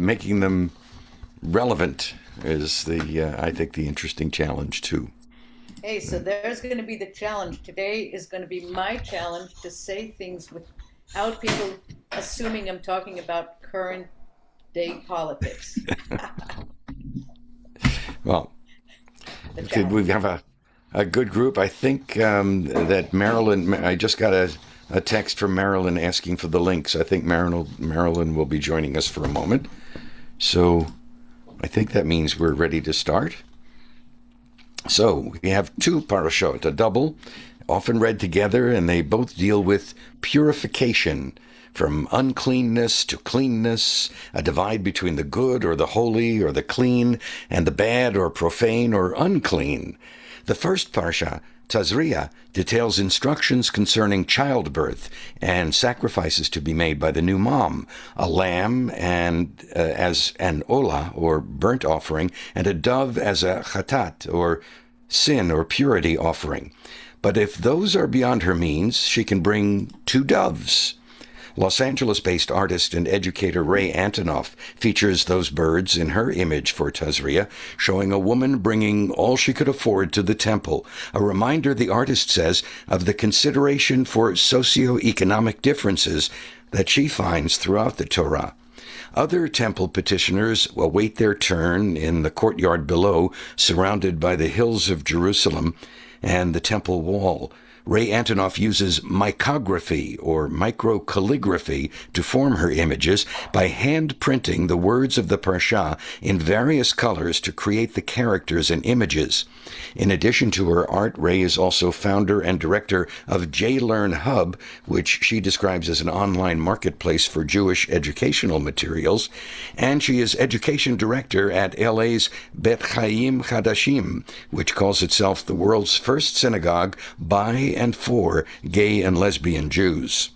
making them relevant is I think, the interesting challenge too. Hey, so there's going to be the challenge. Today is going to be my challenge to say things without people assuming I'm talking about current day politics. Well, The okay, we challenge. have a good group. I think that Marilyn. I just got a text from Marilyn asking for the links. I think Marilyn will be joining us for a moment. So I think that means we're ready to start. So we have two parashot, a double, often read together, and they both deal with purification, from uncleanness to cleanness, a divide between the good or the holy or the clean, and the bad or profane or unclean. The first parsha, Tazria, details instructions concerning childbirth and sacrifices to be made by the new mom, a lamb and as an olah, or burnt offering, and a dove as a chatat, or sin or purity offering. But if those are beyond her means, she can bring two doves. Los Angeles-based artist and educator Ray Antonoff features those birds in her image for Tazria, showing a woman bringing all she could afford to the temple, a reminder, the artist says, of the consideration for socioeconomic differences that she finds throughout the Torah. Other temple petitioners await their turn in the courtyard below, surrounded by the hills of Jerusalem and the temple wall. Ray Antonoff uses micrography, or microcalligraphy, to form her images by hand printing the words of the parsha in various colors to create the characters and images. In addition to her art, Ray is also founder and director of JLearn Hub, which she describes as an online marketplace for Jewish educational materials, and she is education director at LA's Bet Chaim Chadashim, which calls itself the world's first synagogue by and for gay and lesbian Jews.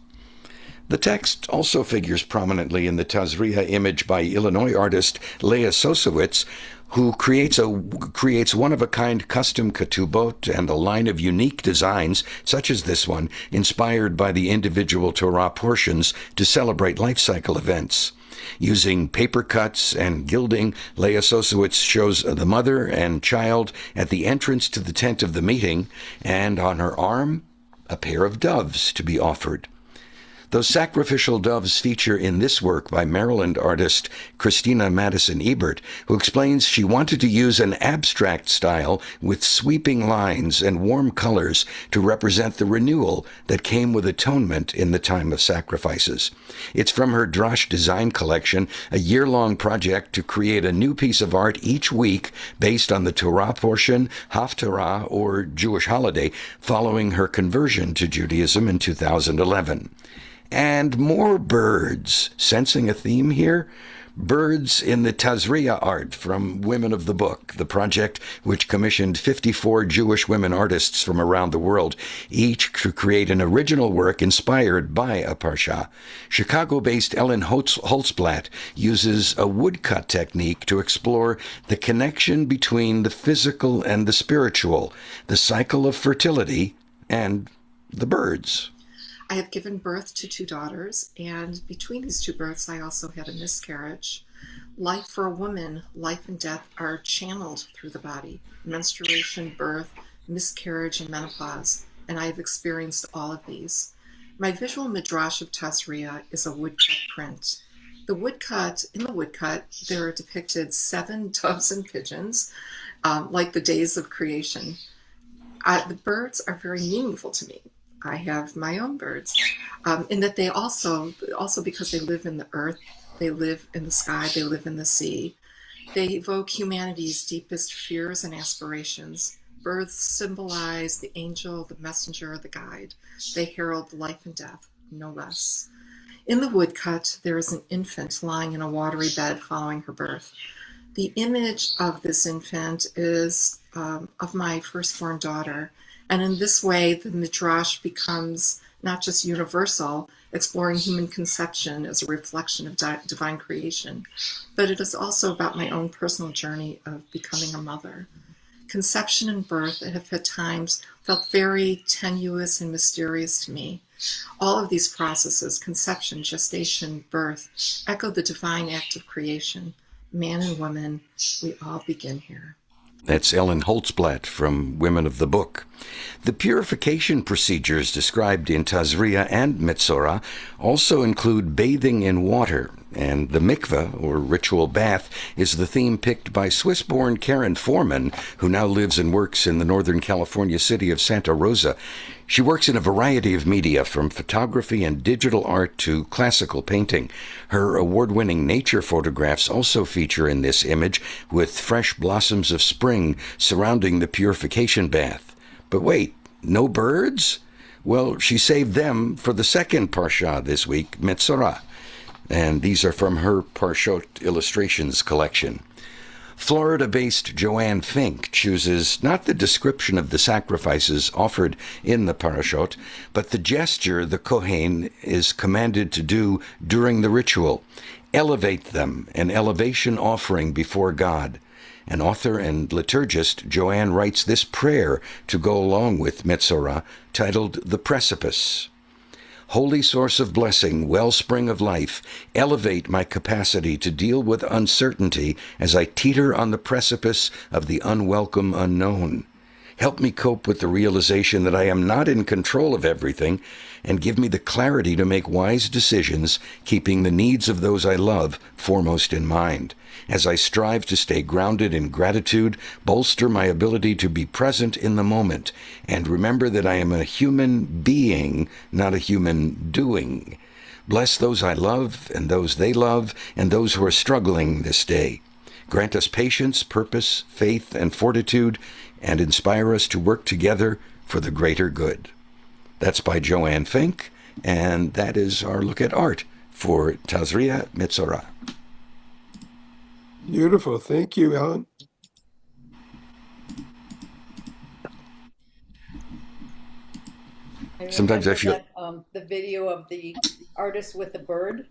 The text also figures prominently in the Tazria image by Illinois artist Leah Sosowitz, who creates one-of-a-kind custom ketubot and a line of unique designs, such as this one, inspired by the individual Torah portions to celebrate life cycle events. Using paper cuts and gilding, Leah Sosowitz shows the mother and child at the entrance to the tent of the meeting, and on her arm, a pair of doves to be offered. Those sacrificial doves feature in this work by Maryland artist Christina Madison Ebert, who explains she wanted to use an abstract style with sweeping lines and warm colors to represent the renewal that came with atonement in the time of sacrifices. It's from her Drash design collection, a year-long project to create a new piece of art each week based on the Torah portion, Haftarah, or Jewish holiday, following her conversion to Judaism in 2011. And more birds. Sensing a theme here? Birds in the Tazria art from Women of the Book, the project which commissioned 54 Jewish women artists from around the world, each to create an original work inspired by a parsha. Chicago-based Ellen Holzblatt uses a woodcut technique to explore the connection between the physical and the spiritual, the cycle of fertility, and the birds. I have given birth to two daughters, and between these two births, I also had a miscarriage. Life for a woman, life and death are channeled through the body. Menstruation, birth, miscarriage, and menopause, and I have experienced all of these. My visual midrash of Tazria is a woodcut print. In the woodcut, there are depicted 7 doves and pigeons, like the days of creation. The birds are very meaningful to me. I have my own birds, in that they also because they live in the earth, they live in the sky, they live in the sea. They evoke humanity's deepest fears and aspirations. Birds symbolize the angel, the messenger, the guide. They herald life and death, no less. In the woodcut, there is an infant lying in a watery bed following her birth. The image of this infant is of my firstborn daughter. And in this way, the midrash becomes not just universal, exploring human conception as a reflection of divine creation, but it is also about my own personal journey of becoming a mother. Conception and birth have at times felt very tenuous and mysterious to me. All of these processes, conception, gestation, birth, echo the divine act of creation. Man and woman, we all begin here. That's Ellen Holtzblatt from Women of the Book. The purification procedures described in Tazria-Metzora also include bathing in water, and the mikveh, or ritual bath, is the theme picked by Swiss-born Karen Foreman, who now lives and works in the Northern California city of Santa Rosa. She works in a variety of media, from photography and digital art to classical painting. Her award-winning nature photographs also feature in this image, with fresh blossoms of spring surrounding the purification bath. But wait, no birds? Well, she saved them for the second parashah this week, Metzora. And these are from her Parashot Illustrations collection. Florida-based Joanne Fink chooses not the description of the sacrifices offered in the parashot, but the gesture the Kohen is commanded to do during the ritual. Elevate them, an elevation offering before God. An author and liturgist, Joanne writes this prayer to go along with Metzora, titled The Precipice. Holy source of blessing, wellspring of life, elevate my capacity to deal with uncertainty as I teeter on the precipice of the unwelcome unknown. Help me cope with the realization that I am not in control of everything, and give me the clarity to make wise decisions, keeping the needs of those I love foremost in mind. As I strive to stay grounded in gratitude, bolster my ability to be present in the moment, and remember that I am a human being, not a human doing. Bless those I love, and those they love, and those who are struggling this day. Grant us patience, purpose, faith, and fortitude, and inspire us to work together for the greater good. That's by Joanne Fink, and that is our look at art for Tazria-Metzora. Beautiful. Thank you, Ellen. Sometimes I feel... that, the video of the artist with the bird.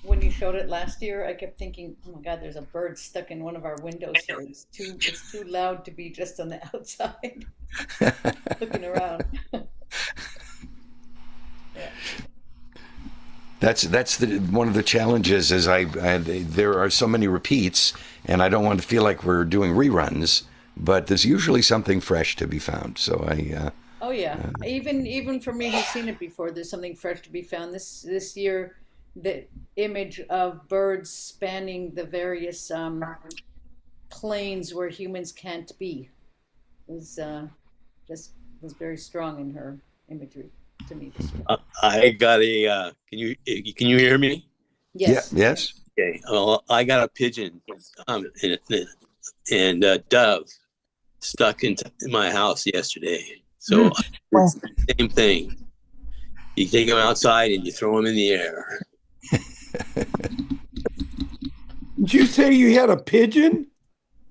When you showed it last year, I kept thinking, oh my God, there's a bird stuck in one of our windows here. It's too loud to be just on the outside looking around. Yeah. That's one of the challenges is there are so many repeats, and I don't want to feel like we're doing reruns, but there's usually something fresh to be found. So oh yeah, even for me who's seen it before, there's something fresh to be found. This year, the image of birds spanning the various planes where humans can't be was very strong in her imagery to me this year. I got a. Can you hear me? Yes. Yeah, yes. Okay. Well, I got a pigeon and a dove stuck in my house yesterday. So it's the same thing. You take them outside and you throw them in the air. Did you say you had a pigeon?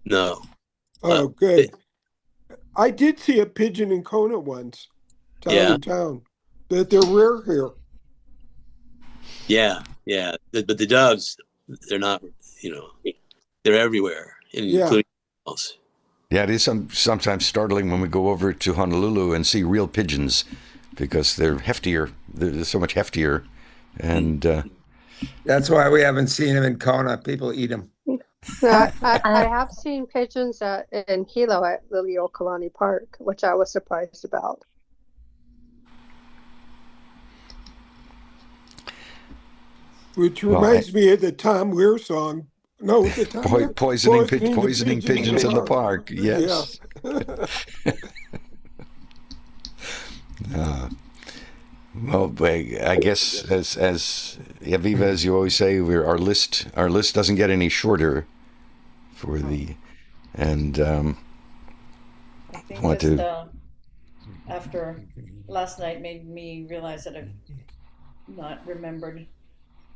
No. Oh, good. I did see a pigeon in Kona once, down. But they're rare here. Yeah. But the doves, they're not. They're everywhere, including else. Yeah, it is sometimes startling when we go over to Honolulu and see real pigeons, because they're heftier. They're so much heftier, and that's why we haven't seen them in Kona. People eat them. I have seen pigeons in Hilo at Liliuokalani Park, which I was surprised about. Which reminds me of the Tom Weir song. No, the Tom poisoning pigeons in the park. Yes. Yeah. Well, I guess as Aviva, as you always say, our list doesn't get any shorter for the and I think after last night made me realize that I've not remembered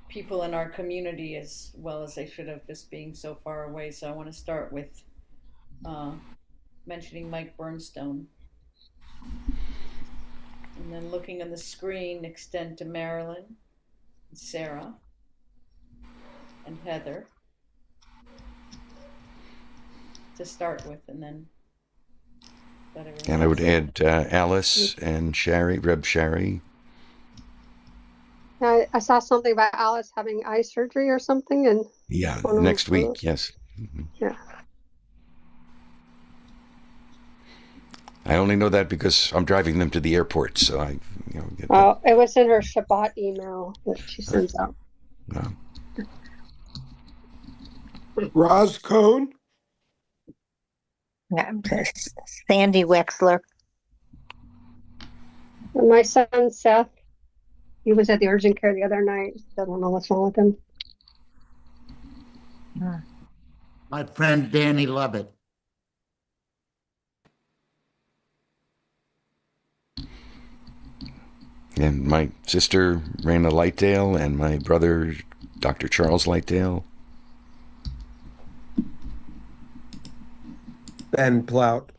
people in our community as well as I should have, just being so far away. So I want to start with mentioning Mike Bernstone. And then looking on the screen, extend to Marilyn, and Sarah, and Heather to start with, and then. And I would add Alice and Shari, Reb Shari, I saw something about Alice having eye surgery or something, and Yeah, oh, no, next no, no. week. Yes. Mhm. Yeah. I only know that because I'm driving them to the airport, so I, get that. Oh, it was in her Shabbat email that she sends out. Roz Cohn. Sandy Wexler. And my son Seth, he was at the urgent care the other night. I don't know what's wrong with him. My friend Danny Lovett. And my sister, Raina Lightdale, and my brother, Dr. Charles Lightdale. Ben Plout.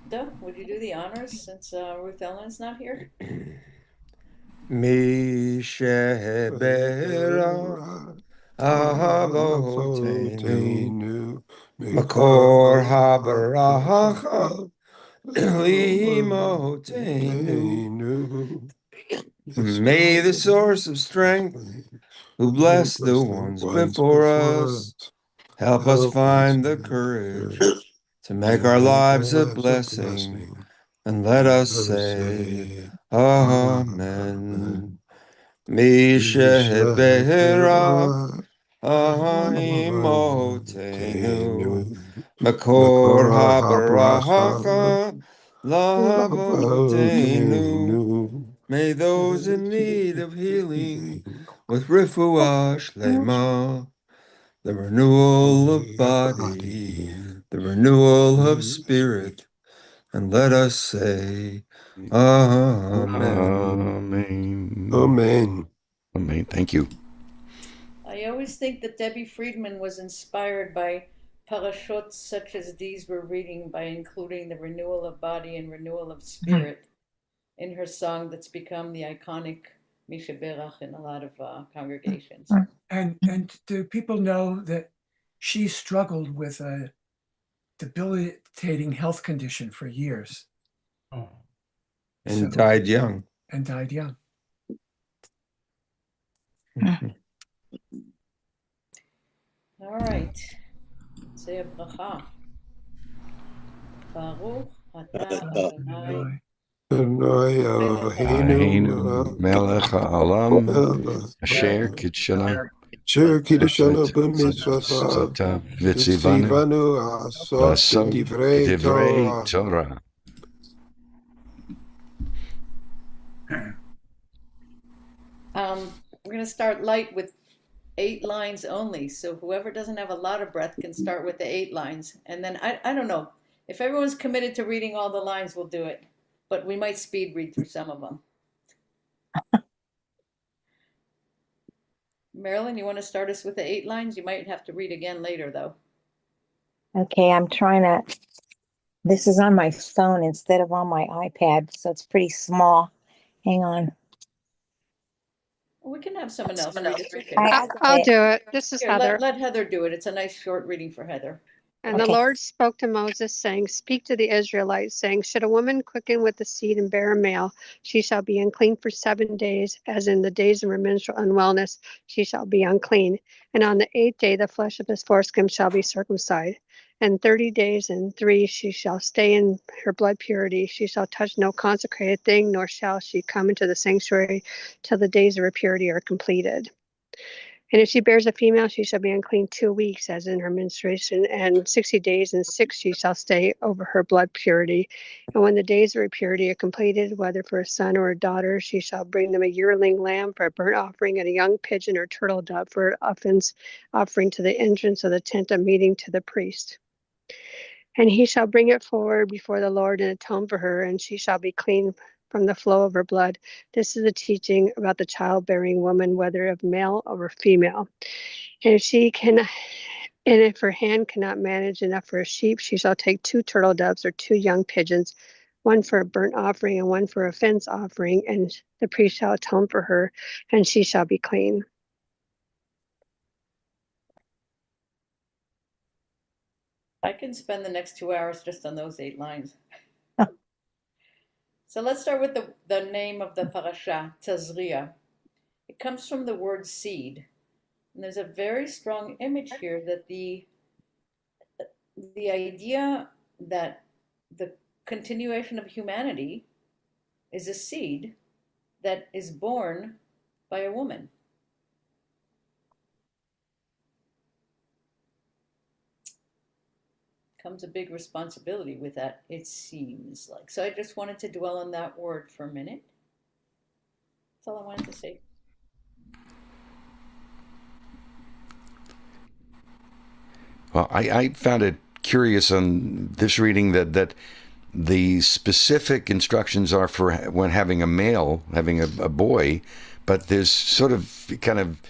Duh, would you do the honors since Ruth Ellen's not here? Mi shebera ahavotenu makor habaracha limotenu. May the source of strength, who bless the ones before us, help us find the courage to make our lives a blessing, and let us say, Amen. Mi shebera ahimotenu makor habaracha lahavotenu. May those in need of healing with refuah shlema, the renewal of body, the renewal of spirit, and let us say, Amen. Amen. Amen. Thank you. I always think that Debbie Friedman was inspired by parashot such as these we're reading by including the renewal of body and renewal of spirit in her song that's become the iconic Misha Berach in a lot of congregations. And do people know that she struggled with a debilitating health condition for years? And died young. And died young. All right. Say a bracha. Baruch atah Adonai Eloheinu melech ha'olam asher kitshana v'tzivanu v'asot divrei Torah. We're going to start light with 8 lines only. So whoever doesn't have a lot of breath can start with the 8 lines. And then I don't know. If everyone's committed to reading all the lines, we'll do it. But we might speed read through some of them. Marilyn, you want to start us with the 8 lines? You might have to read again later, though. Okay, I'm trying to. This is on my phone instead of on my iPad, so it's pretty small. Hang on. We can have someone else read it. Okay. I'll do it. This is Here, Heather. let Heather do it. It's a nice short reading for Heather. And the Lord spoke to Moses, saying, Speak to the Israelites, saying, Should a woman quicken with the seed and bear a male, she shall be unclean for 7 days, as in the days of her menstrual unwellness, she shall be unclean. And on the 8th day, the flesh of his foreskin shall be circumcised. And 30 days and 3 she shall stay in her blood purity. She shall touch no consecrated thing, nor shall she come into the sanctuary till the days of her purity are completed. And if she bears a female, she shall be unclean 2 weeks, as in her menstruation, and 60 days and 6 she shall stay over her blood purity. And when the days of her purity are completed, whether for a son or a daughter, she shall bring them a yearling lamb for a burnt offering, and a young pigeon or turtle dove for an offense offering to the entrance of the tent of meeting to the priest. And he shall bring it forward before the Lord and atone for her, and she shall be clean from the flow of her blood. This is the teaching about the childbearing woman, whether of male or female. And if her hand cannot manage enough for a sheep, she shall take 2 turtle doves or 2 young pigeons, one for a burnt offering and one for a offense offering, and the priest shall atone for her, and she shall be clean. I can spend the next 2 hours just on those 8 lines. So let's start with the name of the parasha, Tazria. It comes from the word seed. And there's a very strong image here that the idea that the continuation of humanity is a seed that is born by a woman. Comes a big responsibility with that, it seems like. So I just wanted to dwell on that word for a minute. That's all I wanted to say. Well, I found it curious on this reading that the specific instructions are for when having a male, having a boy, but there's sort of kind of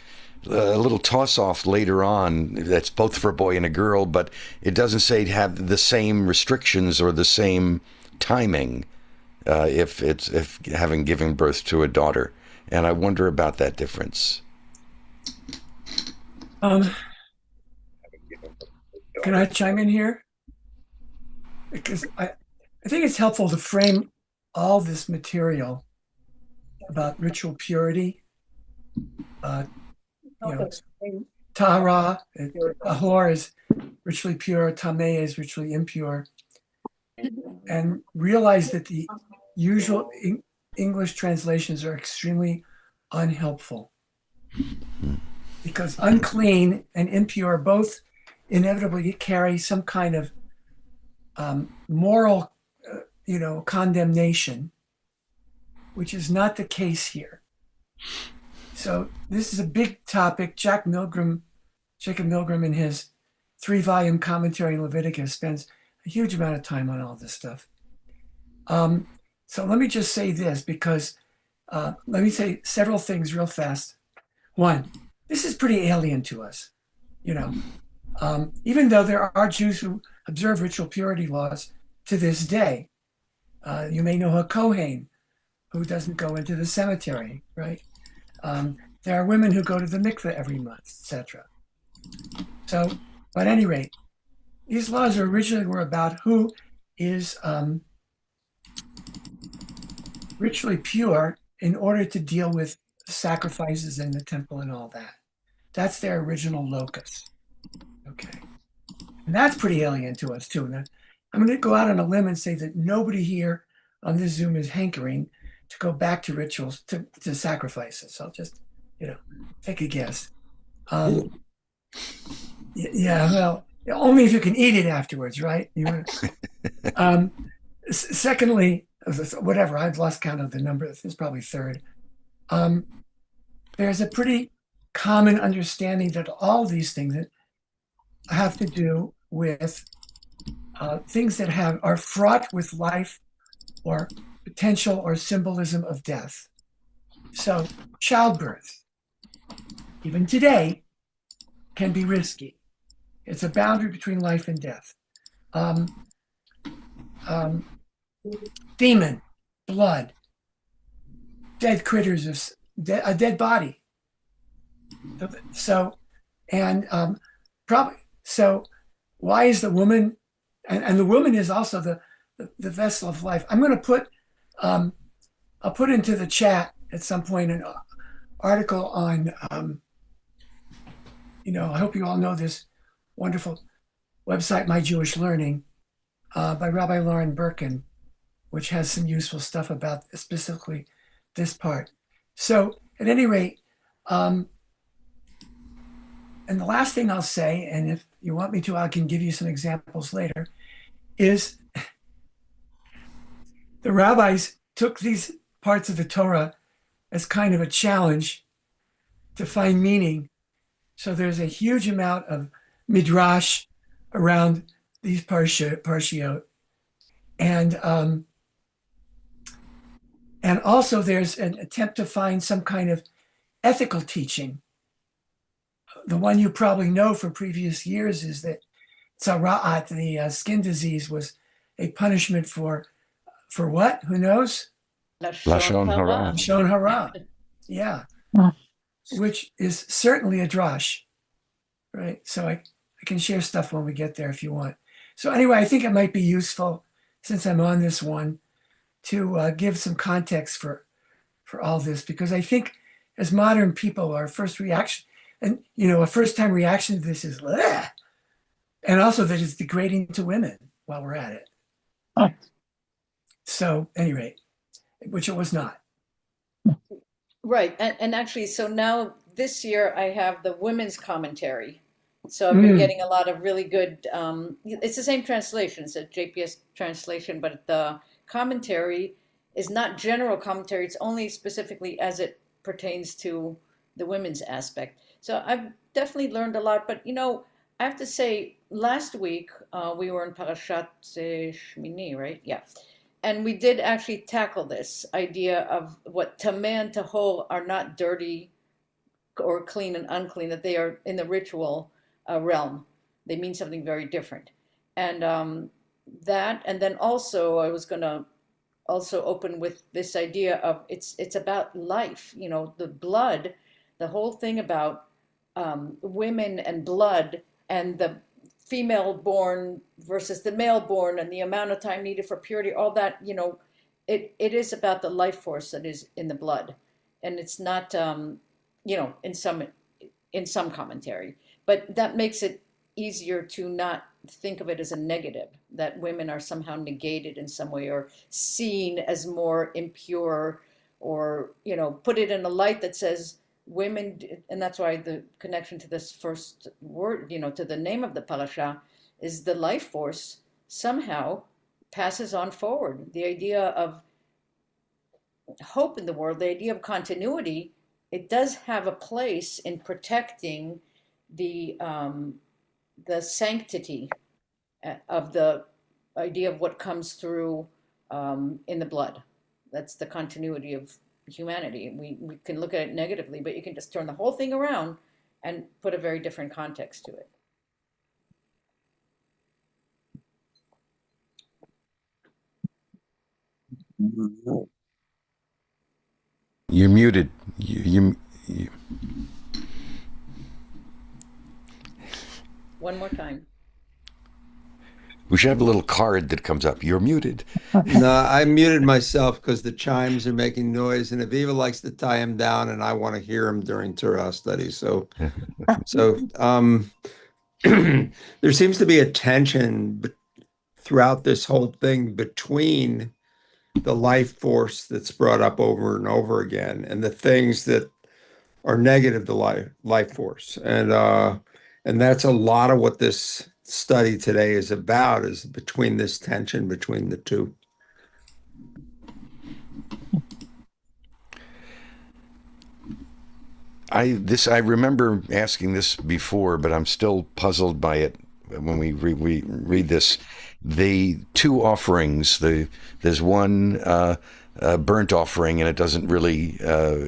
a little toss-off later on that's both for a boy and a girl, but it doesn't say have the same restrictions or the same timing if having given birth to a daughter. And I wonder about that difference. Can I chime in here? Because I think it's helpful to frame all this material about ritual purity. Tahara, Tahor is ritually pure, Tameh is ritually impure. And realize that the usual English translations are extremely unhelpful. Because unclean and impure both inevitably carry some kind of moral, condemnation, which is not the case here. So this is a big topic. Jacob Milgram, in his 3-volume commentary on Leviticus, spends a huge amount of time on all this stuff. So let me just say this, because let me say several things real fast. One, this is pretty alien to us, even though there are Jews who observe ritual purity laws to this day. You may know a Kohen who doesn't go into the cemetery, right? There are women who go to the mikveh every month, etc. So, but at any rate, these laws originally were about who is ritually pure in order to deal with sacrifices in the temple and all that. That's their original locus. Okay. And that's pretty alien to us too. Now, I'm going to go out on a limb and say that nobody here on this Zoom is hankering to go back to rituals, to sacrifices. So I'll just, take a guess. Yeah, well, only if you can eat it afterwards, right? Secondly, whatever, I've lost count of the number. This is probably third. There's a pretty common understanding that all these things that have to do with things that are fraught with life or potential or symbolism of death. So childbirth, even today, can be risky. It's a boundary between life and death. Demon, blood, dead critters, a dead body. So, and why is the woman, and the woman is also the vessel of life. I'm going to put, I'll put into the chat at some point an article on, I hope you all know this wonderful website, My Jewish Learning, by Rabbi Lauren Birkin, which has some useful stuff about specifically this part. So at any rate, and the last thing I'll say, and if you want me to, I can give you some examples later, is the rabbis took these parts of the Torah as kind of a challenge to find meaning. So there's a huge amount of midrash around these parshiot. And also there's an attempt to find some kind of ethical teaching. The one you probably know from previous years is that tzara'at, the skin disease, was a punishment for what? Who knows? Lashon hara. Lashon hara. Yeah. Which is certainly a drash, right? So I can share stuff when we get there if you want. So anyway, I think it might be useful, since I'm on this one, give some context for all this, because I think as modern people, our first reaction, and a first-time reaction to this is, "Bleh," and also that it's degrading to women while we're at it. So, at any rate, which it was not. Right. And actually, so now this year I have the women's commentary. So I've been getting a lot of really good, it's the same translation, it's a JPS translation, but the commentary is not general commentary. It's only specifically as it pertains to the women's aspect. So I've definitely learned a lot, but I have to say, last week we were in Parashat Shmini, right? Yeah. And we did actually tackle this idea of what tameh and tahor are not dirty or clean and unclean, that they are in the ritual realm. They mean something very different. And and then also I was going to also open with this idea of it's about life, the blood, the whole thing about women and blood and the female born versus the male born and the amount of time needed for purity, all that, it is about the life force that is in the blood. And it's not, in some commentary, but that makes it easier to not think of it as a negative, that women are somehow negated in some way or seen as more impure, or, put it in a light that says women, and that's why the connection to this first word, to the name of the parasha, is the life force somehow passes on forward. The idea of hope in the world, the idea of continuity, it does have a place in protecting the sanctity of the idea of what comes through in the blood. That's the continuity of humanity. We can look at it negatively, but you can just turn the whole thing around and put a very different context to it. You're muted. One more time. We should have a little card that comes up. You're muted. No, I muted myself because the chimes are making noise, and Aviva likes to tie him down, and I want to hear him during Torah study. So there seems to be a tension throughout this whole thing between the life force that's brought up over and over again and the things that are negative to life force. And that's a lot of what this study today is about, is between this tension between the two. I remember asking this before, but I'm still puzzled by it when we read this. The two offerings, there's one burnt offering, and it doesn't really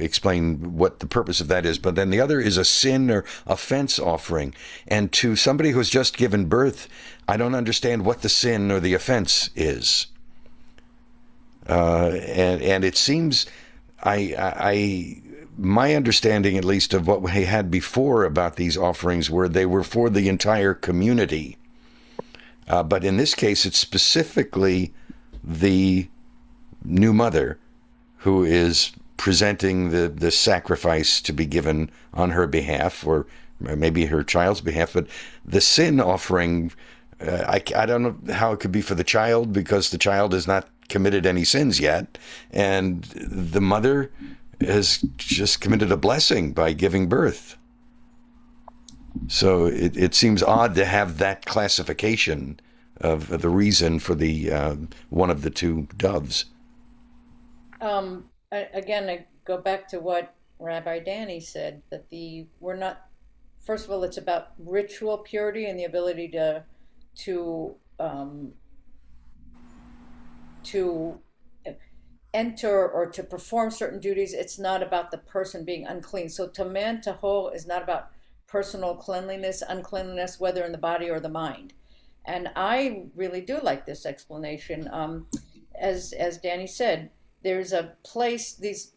explain what the purpose of that is, but then the other is a sin or offense offering. And to somebody who's just given birth, I don't understand what the sin or the offense is. And it seems my understanding, at least, of what we had before about these offerings were they were for the entire community. But in this case, it's specifically the new mother who is presenting the sacrifice to be given on her behalf, or maybe her child's behalf. But the sin offering, I don't know how it could be for the child, because the child has not committed any sins yet. And the mother has just committed a blessing by giving birth. So it seems odd to have that classification of the reason for the one of the two doves. Again, I go back to what Rabbi Danny said, that we're not, first of all, it's about ritual purity and the ability to enter or to perform certain duties. It's not about the person being unclean. So tameh and tahor is not about personal cleanliness, uncleanliness, whether in the body or the mind. And I really do like this explanation. As Danny said, there's a place, these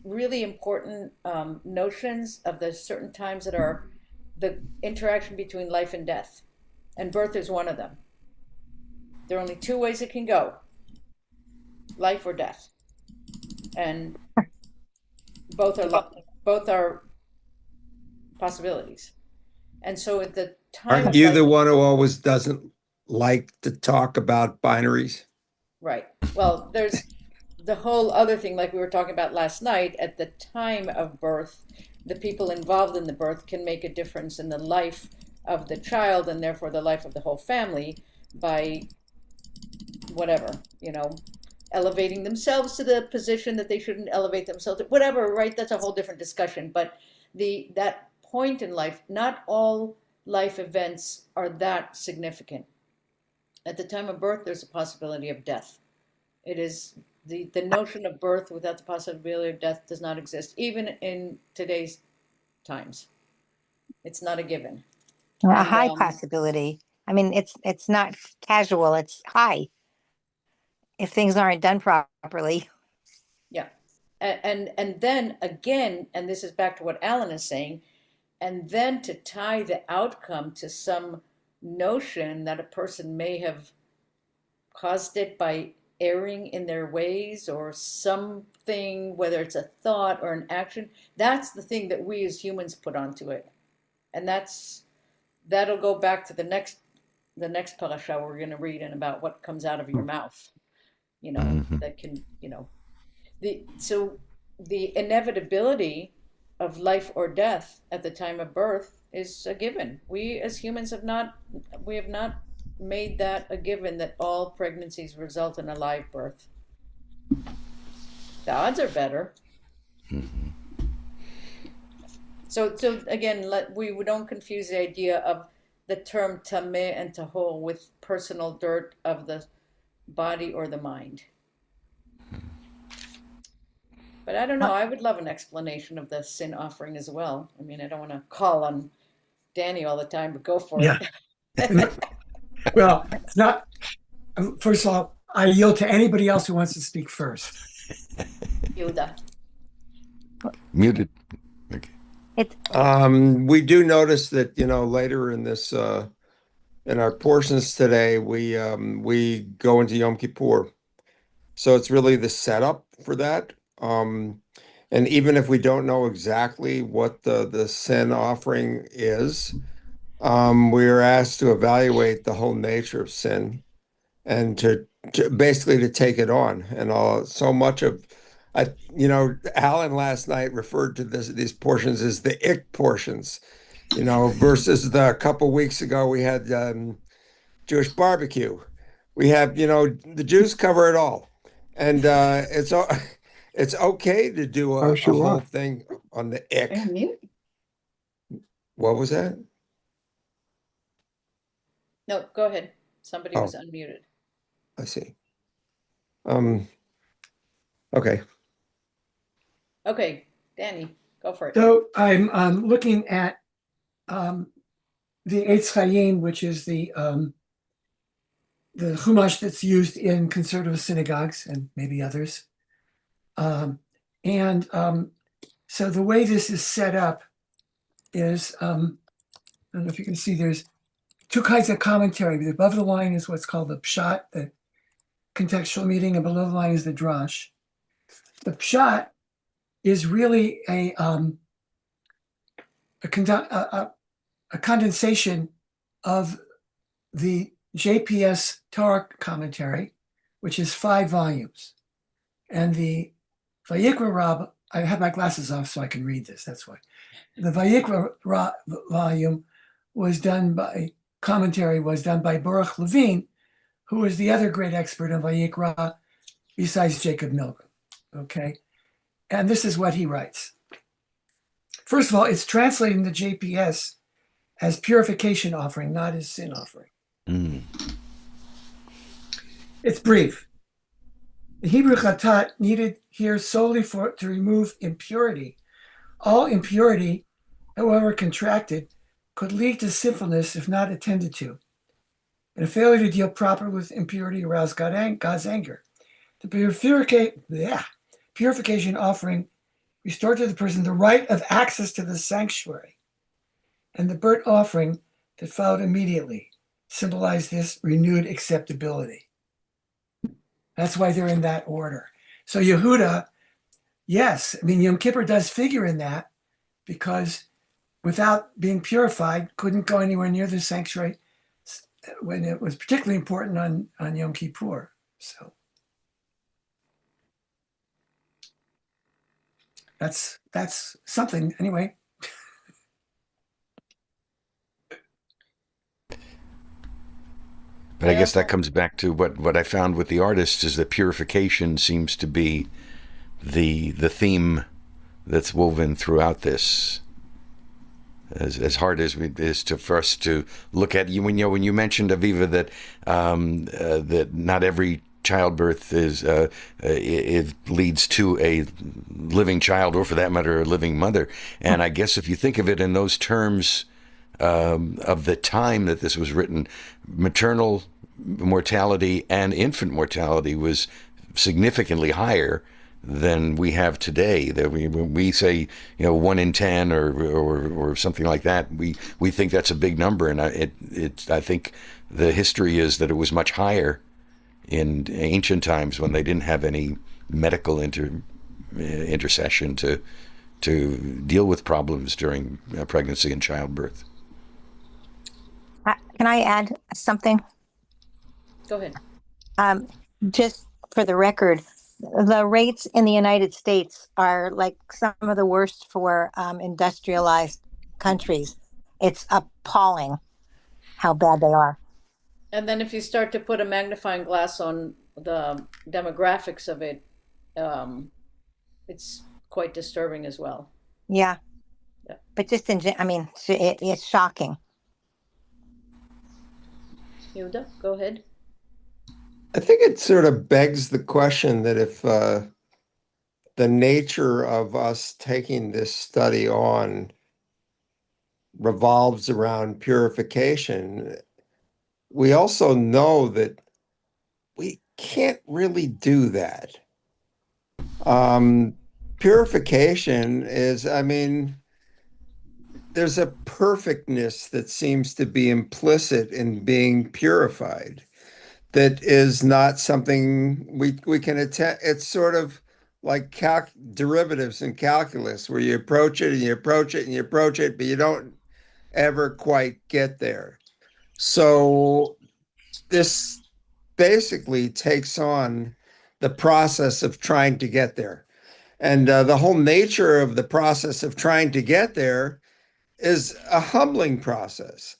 really important notions of the certain times that are the interaction between life and death. And birth is one of them. There are only two ways it can go. life or death, and both are possibilities. And so at the time Aren't of you life, the one who always doesn't like to talk about binaries? right? Well, there's the whole other thing, like we were talking about last night. At the time of birth, the people involved in the birth can make a difference in the life of the child and therefore the life of the whole family by whatever, elevating themselves to the position that they shouldn't elevate themselves to, whatever, right? That's a whole different discussion. But that point in life, not all life events are that significant. At the time of birth, there's a possibility of death. It is the notion of birth without the possibility of death does not exist, even in today's times. It's not a given. A And high possibility. I mean, it's not casual, it's high if things aren't done properly. yeah, and then again, and this is back to what Alan is saying, and then to tie the outcome to some notion that a person may have caused it by erring in their ways or something, whether it's a thought or an action, that's the thing that we as humans put onto it. And that'll go back to the next parasha we're going to read, and about what comes out of your mouth, that can, so the inevitability of life or death at the time of birth is a given. We as humans have not made that a given, that all pregnancies result in a live birth. The odds are better. So again, we don't confuse the idea of the term tameh and tahor with personal dirt of the body or the mind. But I don't know. I would love an explanation of the sin offering as well. I mean, I don't want to call on Danny all the time, but go for it. Well, it's not. First of all, I yield to anybody else who wants to speak first. Yehuda. Muted. Okay. We do notice that, later in this, in our portions today, we go into Yom Kippur. So it's really the setup for that. And even if we don't know exactly what the sin offering is, we are asked to evaluate the whole nature of sin and to basically to take it on. And so much of, Alan last night referred to these portions as the ick portions, versus the couple weeks ago we had Jewish barbecue. We have, the Jews cover it all. And it's okay to do a whole thing on the ick. What was that? No, go ahead. Somebody was unmuted. I see. Okay. Okay, Danny, go for it. So I'm looking at the Eitz Chaim, which is the chumash that's used in conservative synagogues and maybe others. So the way this is set up is, I don't know if you can see, there's two kinds of commentary. Above the line is what's called the pshat, the contextual meaning, and below the line is the drash. The pshat is really a condensation of the JPS Torah commentary, which is 5 volumes. And the Vayikra Rabbah, I have my glasses off so I can read this, that's why. The Vayikra volume commentary was done by Baruch Levine, who is the other great expert on Vayikra besides Jacob Milgram, okay? And this is what he writes. First of all, it's translating the JPS as purification offering, not as sin offering. It's brief. The Hebrew chatat needed here solely to remove impurity. All impurity, however contracted, could lead to sinfulness if not attended to. And a failure to deal properly with impurity aroused God's anger. The purification offering restored to the person the right of access to the sanctuary. And the burnt offering that followed immediately symbolized this renewed acceptability. That's why they're in that order. So Yehuda, yes, I mean, Yom Kippur does figure in that because without being purified, couldn't go anywhere near the sanctuary when it was particularly important on Yom Kippur. So that's something anyway. But I guess that comes back to what I found with the artists is that purification seems to be the theme that's woven throughout this. As hard as it is for us to look at you, when you mentioned, Aviva, that that not every childbirth it leads to a living child, or for that matter, a living mother. And I guess if you think of it in those terms of the time that this was written, maternal mortality and infant mortality was significantly higher than we have today. That we say 1 in 10 or something like that. We think that's a big number, and I think the history is that it was much higher in ancient times when they didn't have any medical intercession to deal with problems during pregnancy and childbirth. Can I add something? Go ahead. Just for the record, the rates in the United States are like some of the worst for industrialized countries. It's appalling how bad they are. And then if you start to put a magnifying glass on the demographics of it, it's quite disturbing as well. Yeah. Yeah. But just it's shocking. Yehuda, go ahead. I think it sort of begs the question that if the nature of us taking this study on revolves around purification, we also know that we can't really do that. Purification is, there's a perfectness that seems to be implicit in being purified that is not something we can attempt. It's sort of like derivatives in calculus, where you approach it and you approach it and you approach it, but you don't ever quite get there. So this basically takes on the process of trying to get there. And the whole nature of the process of trying to get there is a humbling process.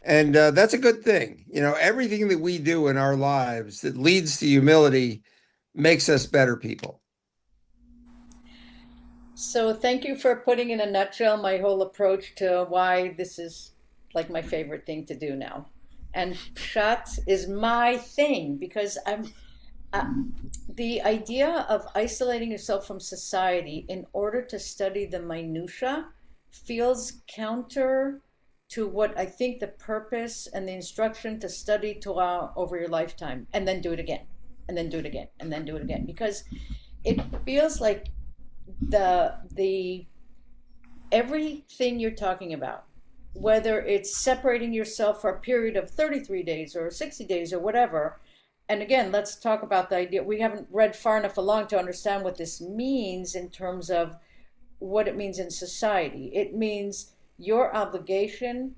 And that's a good thing. Everything that we do in our lives that leads to humility makes us better people. So thank you for putting in a nutshell my whole approach to why this is like my favorite thing to do now. And Pshat is my thing because the idea of isolating yourself from society in order to study the minutia feels counter to what I think the purpose and the instruction to study Torah over your lifetime, and then do it again, and then do it again, and then do it again, because it feels like the everything you're talking about, whether it's separating yourself for a period of 33 days or 60 days or whatever. And again, let's talk about the idea. We haven't read far enough along to understand what this means in terms of what it means in society. It means your obligation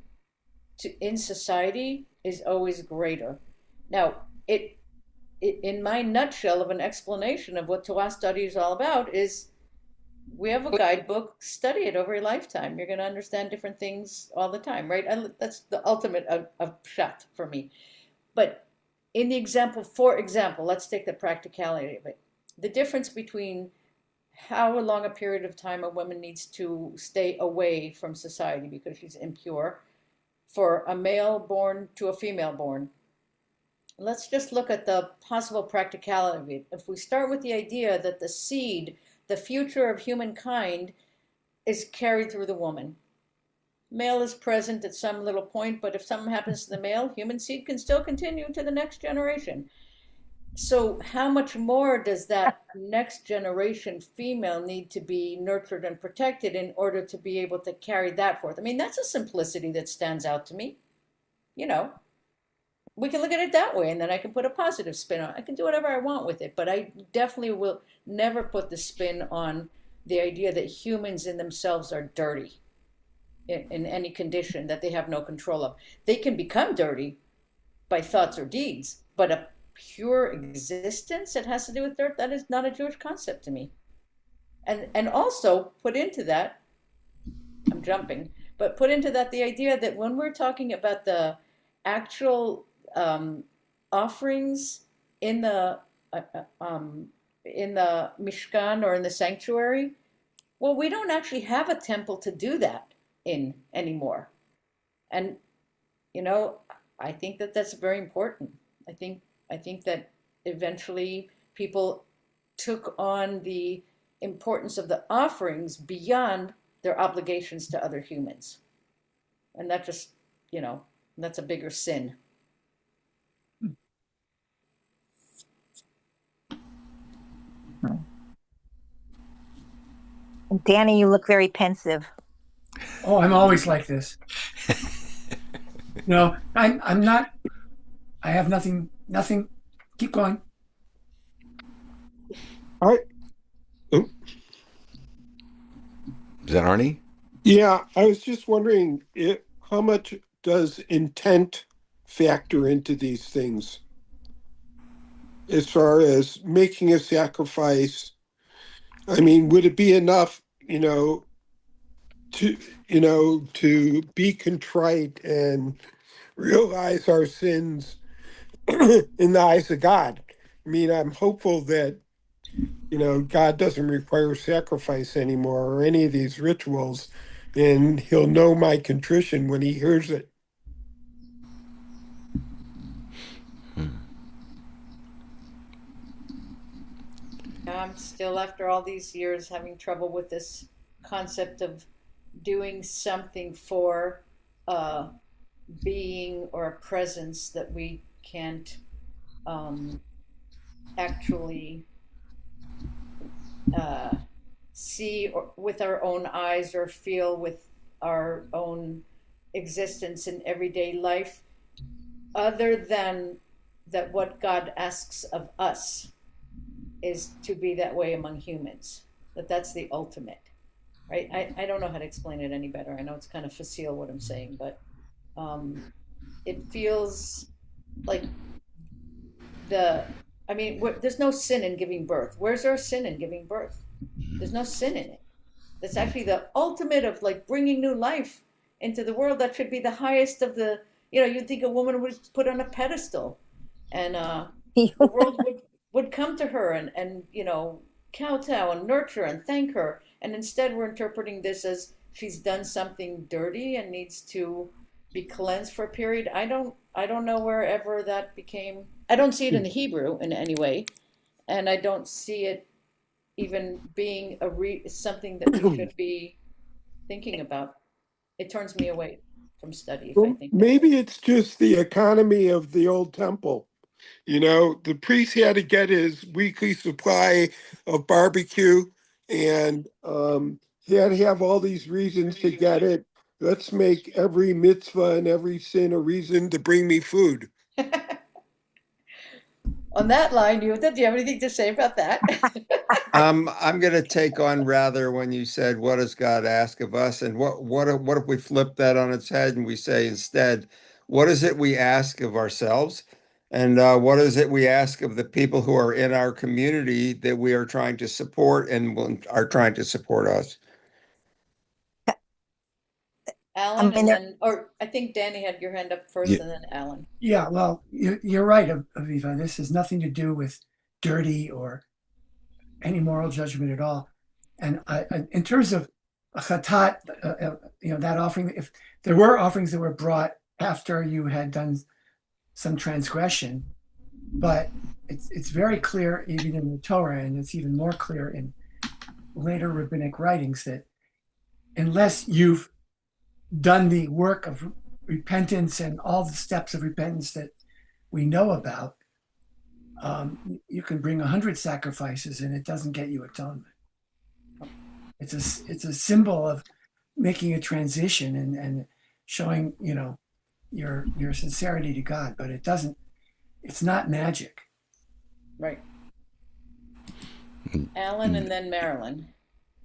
in society is always greater. Now, it in my nutshell of an explanation of what Torah study is all about is we have a guidebook, study it over your lifetime. You're going to understand different things all the time, right? That's the ultimate of pshat for me. But in the example, for example, let's take the practicality of it. The difference between how long a period of time a woman needs to stay away from society because she's impure for a male born to a female born. Let's just look at the possible practicality of it. If we start with the idea that the seed, the future of humankind, is carried through the woman. Male is present at some little point, but if something happens to the male, human seed can still continue to the next generation. So how much more does that next generation female need to be nurtured and protected in order to be able to carry that forth? I mean, that's a simplicity that stands out to me, we can look at it that way, and then I can put a positive spin on it. I can do whatever I want with it, but I definitely will never put the spin on the idea that humans in themselves are dirty in any condition that they have no control of. They can become dirty by thoughts or deeds, but a pure existence that has to do with dirt, that is not a Jewish concept to me. And also put into that, I'm jumping, but put into that the idea that when we're talking about the actual offerings in the Mishkan or in the sanctuary, well, we don't actually have a temple to do that in anymore. And I think that that's very important. I think that eventually people took on the importance of the offerings beyond their obligations to other humans. And that just, that's a bigger sin. Danny, you look very pensive. Oh, I'm always like this. No, I'm not. I have nothing. Keep going. I Is that Arnie? Yeah, I was just wondering how much does intent factor into these things as far as making a sacrifice? I mean, would it be enough, to be contrite and realize our sins in the eyes of God? I mean, I'm hopeful that, God doesn't require sacrifice anymore or any of these rituals, and he'll know my contrition when he hears it. I'm still, after all these years, having trouble with this concept of doing something for a being or a presence that we can't actually see or with our own eyes or feel with our own existence in everyday life, other than that what God asks of us is to be that way among humans, that's the ultimate, right? I don't know how to explain it any better. I know it's kind of facile what I'm saying, but it feels like there's no sin in giving birth. Where's our sin in giving birth? There's no sin in it. That's actually the ultimate of like bringing new life into the world. That should be the highest of the, you'd think a woman would put on a pedestal, and the world would come to her and kowtow and nurture and thank her. And instead we're interpreting this as she's done something dirty and needs to be cleansed for a period. I don't know wherever that became. I don't see it in the Hebrew in any way, and I don't see it even being something that we should be thinking about. It turns me away from study if I think maybe it's just the economy of the old temple. The priest had to get his weekly supply of barbecue, and he had to have all these reasons to get it. Let's make every mitzvah and every sin a reason to bring me food. On that line, do you have anything to say about that? I'm going to take on rather when you said, what does God ask of us? And what if we flip that on its head and we say instead, what is it we ask of ourselves? And what is it we ask of the people who are in our community that we are trying to support and are trying to support us? Alan, I think Danny had your hand up first, and then Alan. Yeah, well, you're right, Aviva. This has nothing to do with dirty or any moral judgment at all. And in terms of a chatat, that offering, if there were offerings that were brought after you had done some transgression, but it's very clear even in the Torah, and it's even more clear in later rabbinic writings, that unless you've done the work of repentance and all the steps of repentance that we know about, you can bring 100 sacrifices and it doesn't get you atonement. It's a symbol of making a transition and showing, your sincerity to God, but it's not magic. Right. Alan and then Marilyn.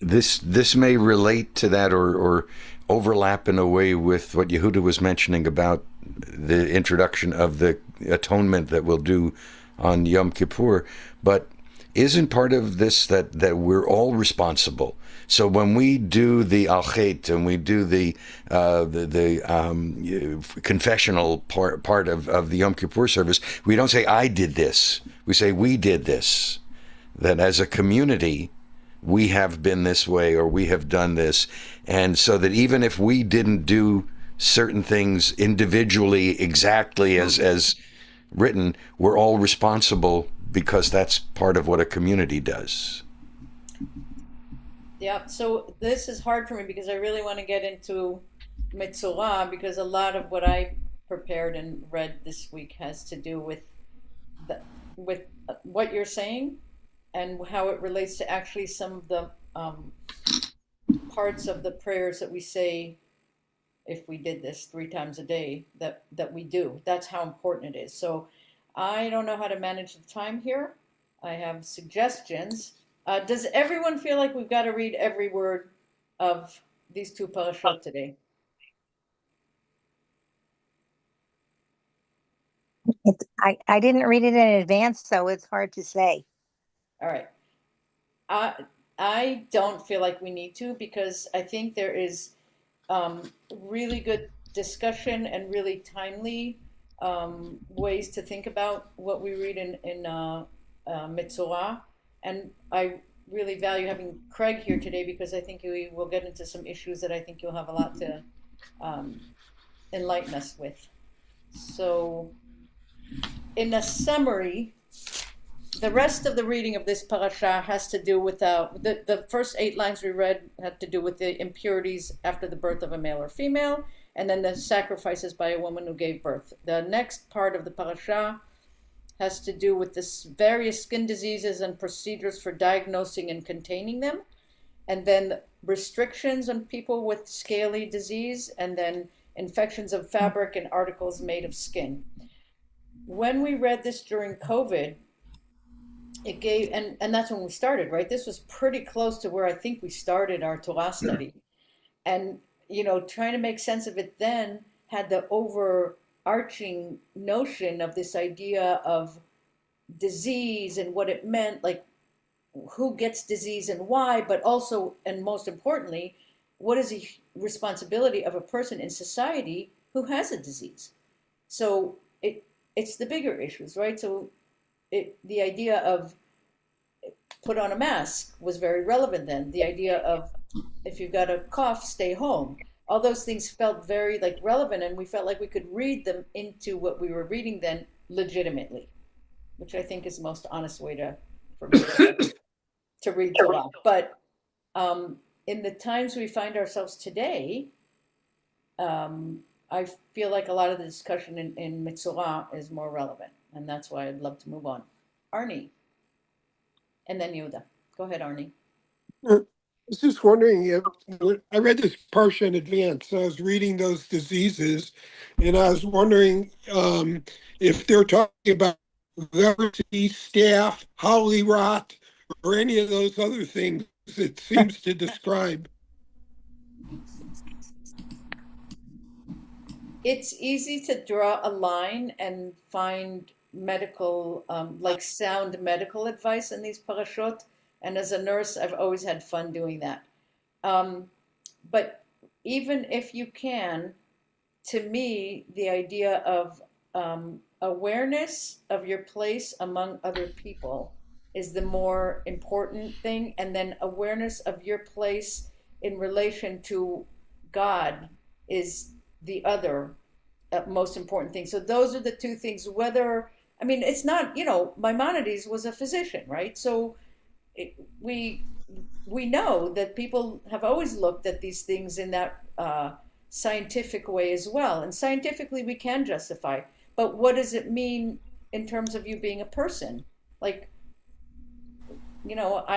This may relate to that or overlap in a way with what Yehuda was mentioning about the introduction of the atonement that we'll do on Yom Kippur, but isn't part of this that we're all responsible? So when we do the alchet and we do the confessional part of the Yom Kippur service, we don't say I did this. We say we did this. That as a community, we have been this way or we have done this, and so that even if we didn't do certain things individually exactly as written, we're all responsible because that's part of what a community does. Yeah, so this is hard for me because I really want to get into Metzora, because a lot of what I prepared and read this week has to do with what you're saying and how it relates to actually some of the parts of the prayers that we say if we did this 3 times a day that we do. That's how important it is. So I don't know how to manage the time here. I have suggestions. Does everyone feel like we've got to read every word of these 2 parashot today? I didn't read it in advance, so it's hard to say. All right. I don't feel like we need to, because I think there is really good discussion and really timely ways to think about what we read in Metzora. And I really value having Craig here today, because I think we will get into some issues that I think you'll have a lot to enlighten us with. So in a summary, the rest of the reading of this parasha has to do with the first 8 lines we read had to do with the impurities after the birth of a male or female, and then the sacrifices by a woman who gave birth. The next part of the parasha has to do with this various skin diseases and procedures for diagnosing and containing them, and then restrictions on people with scaly disease, and then infections of fabric and articles made of skin. When we read this during COVID, it gave, and that's when we started, right? This was pretty close to where I think we started our Torah study. And, trying to make sense of it then had the overarching notion of this idea of disease and what it meant, like who gets disease and why, but also, and most importantly, what is the responsibility of a person in society who has a disease? So it's the bigger issues, right? So the idea of put on a mask was very relevant then. The idea of if you've got a cough, stay home. All those things felt very relevant, and we felt like we could read them into what we were reading then legitimately, which I think is the most honest way for me to read Torah. But in the times we find ourselves today, I feel like a lot of the discussion in Metzora is more relevant, and that's why I'd love to move on. Arnie, and then Yehuda. Go ahead, Arnie. I was just wondering if I read this parsha in advance. I was reading those diseases, and I was wondering if they're talking about leprosy, staph, holy rot, or any of those other things it seems to describe. It's easy to draw a line and find medical, sound medical advice in these parashot. And as a nurse, I've always had fun doing that. But even if you can, to me, the idea of awareness of your place among other people is the more important thing. And then awareness of your place in relation to God is the other most important thing. So those are the 2 things. It's not, Maimonides was a physician, right? So we know that people have always looked at these things in that scientific way as well. And scientifically we can justify, but what does it mean in terms of you being a person? I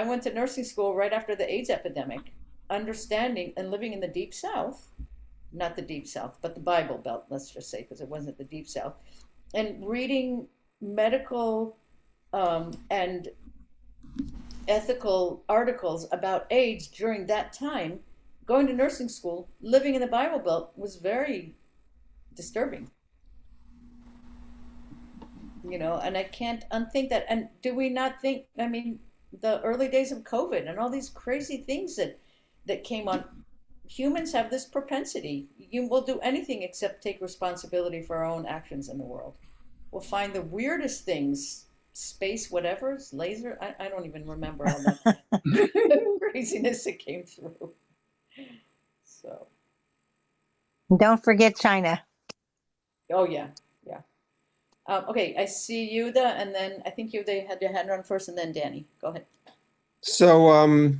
went to nursing school right after the AIDS epidemic, understanding and living in the Deep South. not the Deep South, but the Bible Belt, let's just say, because it wasn't the Deep South, and reading medical and ethical articles about AIDS during that time, going to nursing school, living in the Bible Belt was very disturbing. You know, and I can't unthink that. And do we not think, I mean, the early days of COVID and all these crazy things that came on, humans have this propensity. You will do anything except take responsibility for our own actions in the world. We'll find the weirdest things, space whatever's, laser, I don't even remember all that craziness that came through. So. Don't forget China. Oh, yeah. Okay, I see Yuda, and then I think Yuda had your hand on first, and then Danny. Go ahead. So,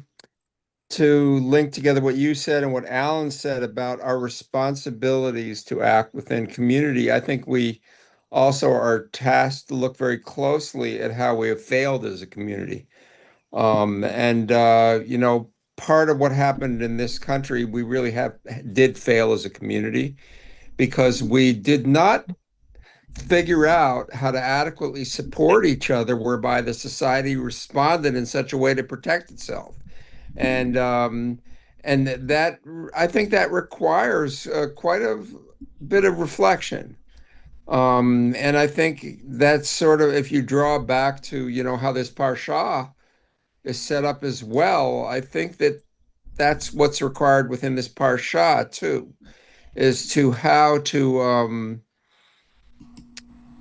to link together what you said and what Alan said about our responsibilities to act within community, I think we also are tasked to look very closely at how we have failed as a community. You know, part of what happened in this country, we really did fail as a community because we did not figure out how to adequately support each other, whereby the society responded in such a way to protect itself. And that I think that requires quite a bit of reflection. And I think that's sort of, if you draw back to, you know, how this parsha is set up as well, I think that that's what's required within this parsha too, is to how to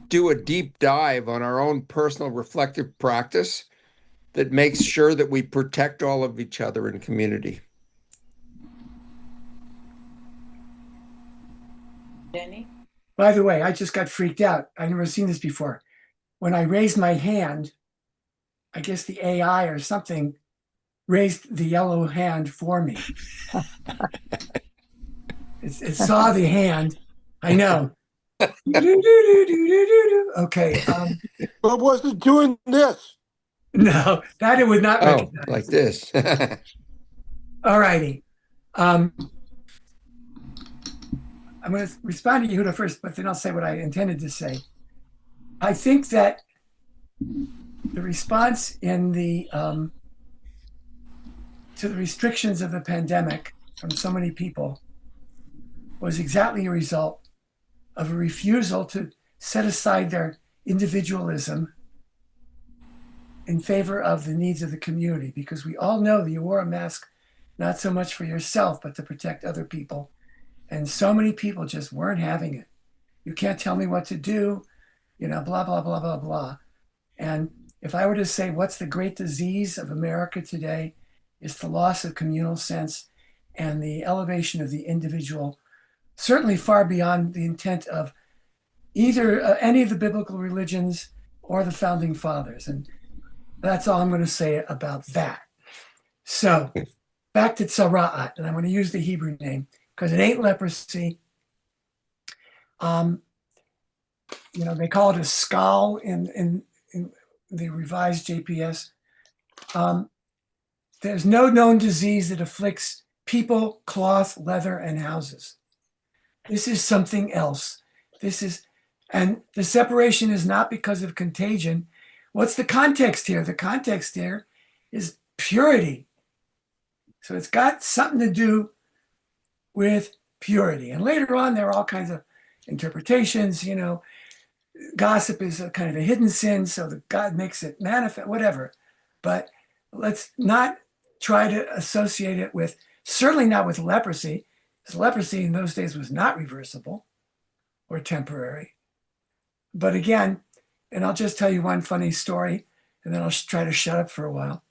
do a deep dive on our own personal reflective practice that makes sure that we protect all of each other in community. Danny? By the way, I just got freaked out. I've never seen this before. When I raised my hand, I guess the AI or something raised the yellow hand for me. It saw the hand. I know. Okay. But was it doing this? No, that it would not recognize. Like this. All righty. I'm going to respond to Yehuda first, but then I'll say what I intended to say. I think that the response in to the restrictions of the pandemic from so many people was exactly a result of a refusal to set aside their individualism in favor of the needs of the community, because we all know that you wore a mask not so much for yourself, but to protect other people. And so many people just weren't having it. You can't tell me what to do, you know, blah, blah, blah, blah, blah. And if I were to say what's the great disease of America today, it's the loss of communal sense and the elevation of the individual, certainly far beyond the intent of either any of the biblical religions or the founding fathers. And that's all I'm going to say about that. So back to Tzara'at, and I'm going to use the Hebrew name because it ain't leprosy. You know, they call it a skull in the revised JPS. There's no known disease that afflicts people, cloth, leather, and houses. This is something else. And the separation is not because of contagion. What's the context here? The context here is purity. So it's got something to do with purity. And later on, there are all kinds of interpretations, you know, gossip is a kind of a hidden sin, so that God makes it manifest, whatever. But let's not try to associate it with, certainly not with leprosy, because leprosy in those days was not reversible or temporary. But again, and I'll just tell you one funny story, and then I'll try to shut up for a while.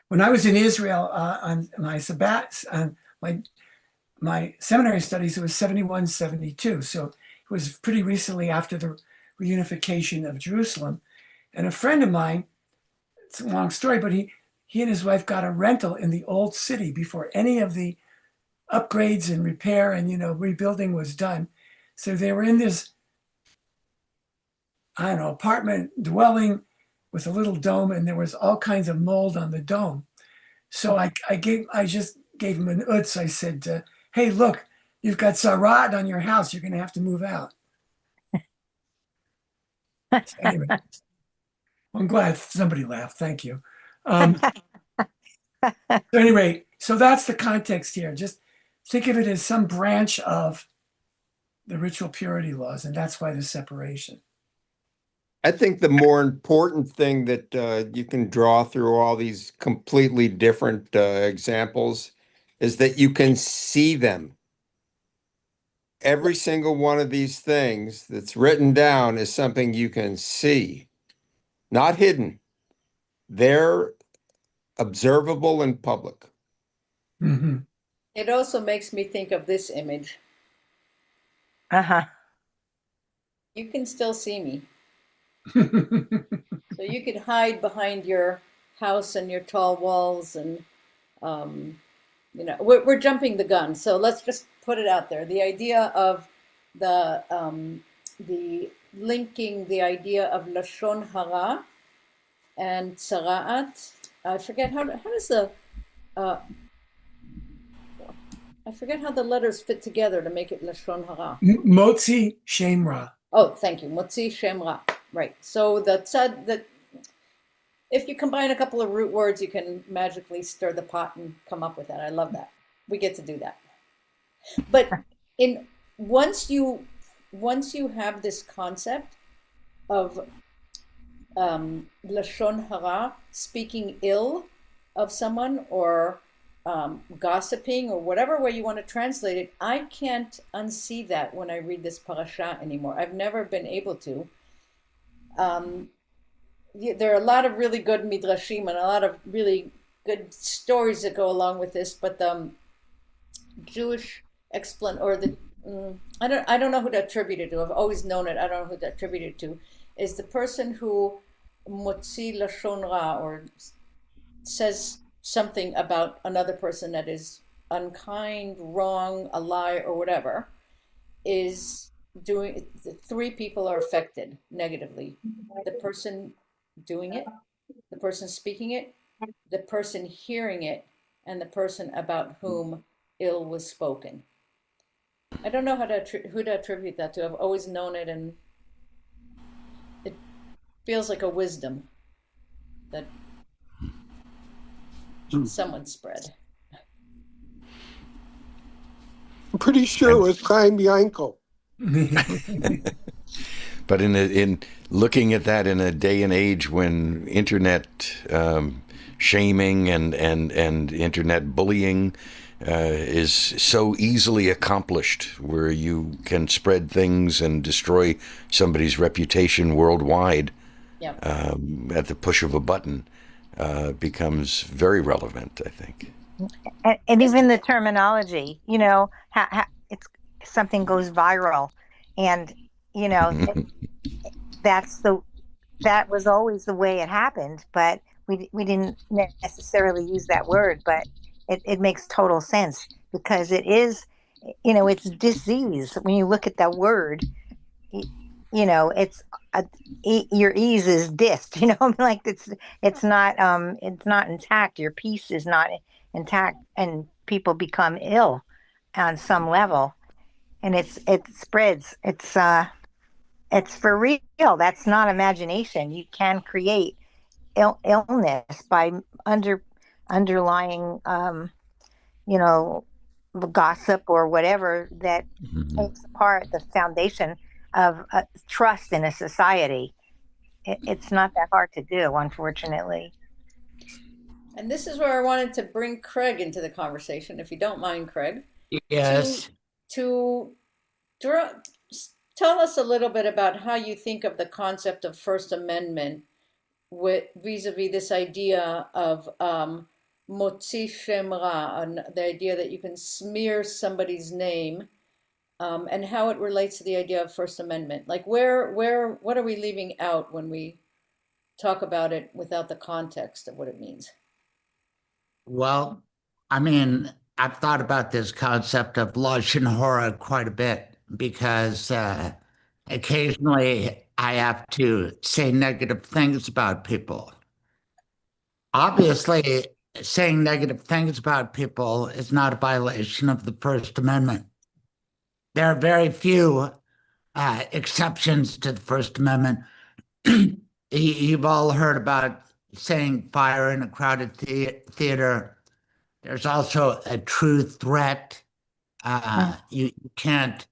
When I was in Israel on my my seminary studies, it was 71, 72. So it was pretty recently after the reunification of Jerusalem. And a friend of mine, it's a long story, but he and his wife got a rental in the old city before any of the upgrades and repair and, you know, rebuilding was done. So they were in this, I don't know, apartment dwelling with a little dome, and there was all kinds of mold on the dome. So I just gave him an utz. I said, hey, look, you've got Sarad on your house, you're going to have to move out. So anyway, I'm glad somebody laughed. Thank you. So anyway, so that's the context here. Just think of it as some branch of the ritual purity laws, and that's why the separation. I think the more important thing that you can draw through all these completely different examples is that you can see them. Every single one of these things that's written down is something you can see, not hidden. They're observable in public. Mm-hmm. It also makes me think of this image. Uh-huh. You can still see me. So you could hide behind your house and your tall walls, and you know, we're jumping the gun. So let's just put it out there. The idea of the linking the idea of lashon hara and tzara'at. I forget how does the I forget how the letters fit together to make it lashon hara. Motzi Shemra. Oh, thank you. Motzi Shemra. Right. So the tzad, that if you combine a couple of root words, you can magically stir the pot and come up with that. I love that. We get to do that. But once you have this concept of lashon hara, speaking ill of someone, or gossiping, or whatever way you want to translate it, I can't unsee that when I read this parasha anymore. I've never been able to. There are a lot of really good midrashim and a lot of really good stories that go along with this, but the Jewish I don't know who to attribute it to. I've always known it. I don't know who to attribute it to. Is the person who motzi lashon ra, or says something about another person that is unkind, wrong, a lie, or whatever, is doing. Three people are affected negatively: the person doing it, the person speaking it, the person hearing it, and the person about whom ill was spoken. I don't know who to attribute that to. I've always known it, and it feels like a wisdom that someone spread. I'm pretty sure it was Chaim Yankel. But in looking at that in a day and age when internet shaming and internet bullying is so easily accomplished, where you can spread things and destroy somebody's reputation worldwide, Yep. At the push of a button, becomes very relevant, I think. And even the terminology, you know, how it's something goes viral, and you know that was always the way it happened, but we didn't necessarily use that word, but it makes total sense, because it is, you know, it's disease. When you look at that word, you know, it's your ease is dissed, you know, like it's not intact. Your peace is not intact, and people become ill on some level, and it spreads. It's for real. That's not imagination. You can create illness by underlying, you know, gossip or whatever that takes apart the foundation of trust in a society. It's not that hard to do, unfortunately. And this is where I wanted to bring Craig into the conversation, if you don't mind, Craig. Yes. To tell us a little bit about how you think of the concept of First Amendment vis-a-vis this idea of motzi shem ra, the idea that you can smear somebody's name, and how it relates to the idea of First Amendment. Like what are we leaving out when we talk about it without the context of what it means? Well, I mean, I've thought about this concept of lashon hara quite a bit, because occasionally I have to say negative things about people. Obviously, saying negative things about people is not a violation of the First Amendment. there are very few exceptions to the First Amendment. You've all heard about saying fire in a crowded theater. There's also a true threat. You can't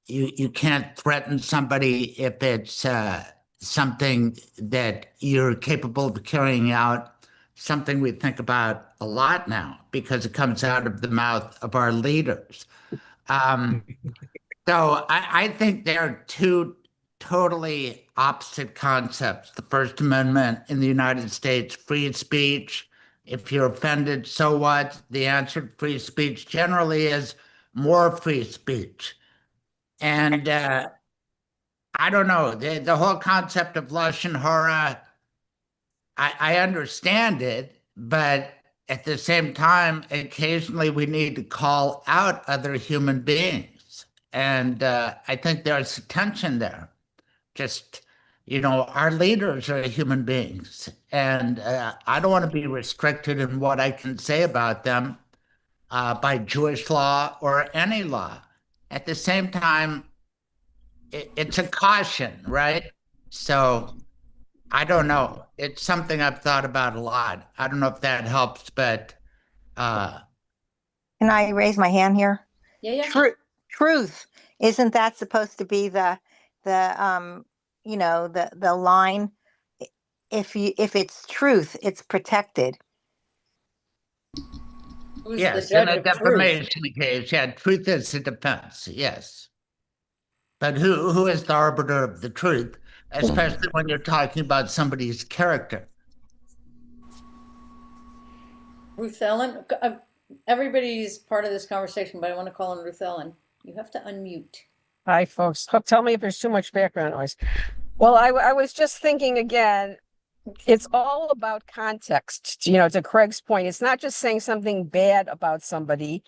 you can't threaten somebody if it's something that you're capable of carrying out. Something we think about a lot now because it comes out of the mouth of our leaders. So I think there are two totally opposite concepts. The First Amendment in the United States, free speech. If you're offended, so what? The answer to free speech generally is more free speech. And I don't know, the whole concept of Lashon Hara, I understand it, but at the same time, occasionally we need to call out other human beings. And I think there's a tension there. Just, our leaders are human beings. And I don't want to be restricted in what I can say about them by Jewish law or any law. At the same time, it's a caution, right? So I don't know. It's something I've thought about a lot. I don't know if that helps, but Can I raise my hand here? Yeah. Truth. Isn't that supposed to be the line? If it's truth, it's protected. Who's yes, the judge in a of truth? defamation case, yeah, truth is the defense, yes. But who is the arbiter of the truth, especially when you're talking about somebody's character? Ruth Ellen, everybody's part of this conversation, but I want to call on Ruth Ellen. You have to unmute. Hi, folks. Tell me if there's too much background noise. Well, I was just thinking again, it's all about context. To Craig's point, it's not just saying something bad about somebody.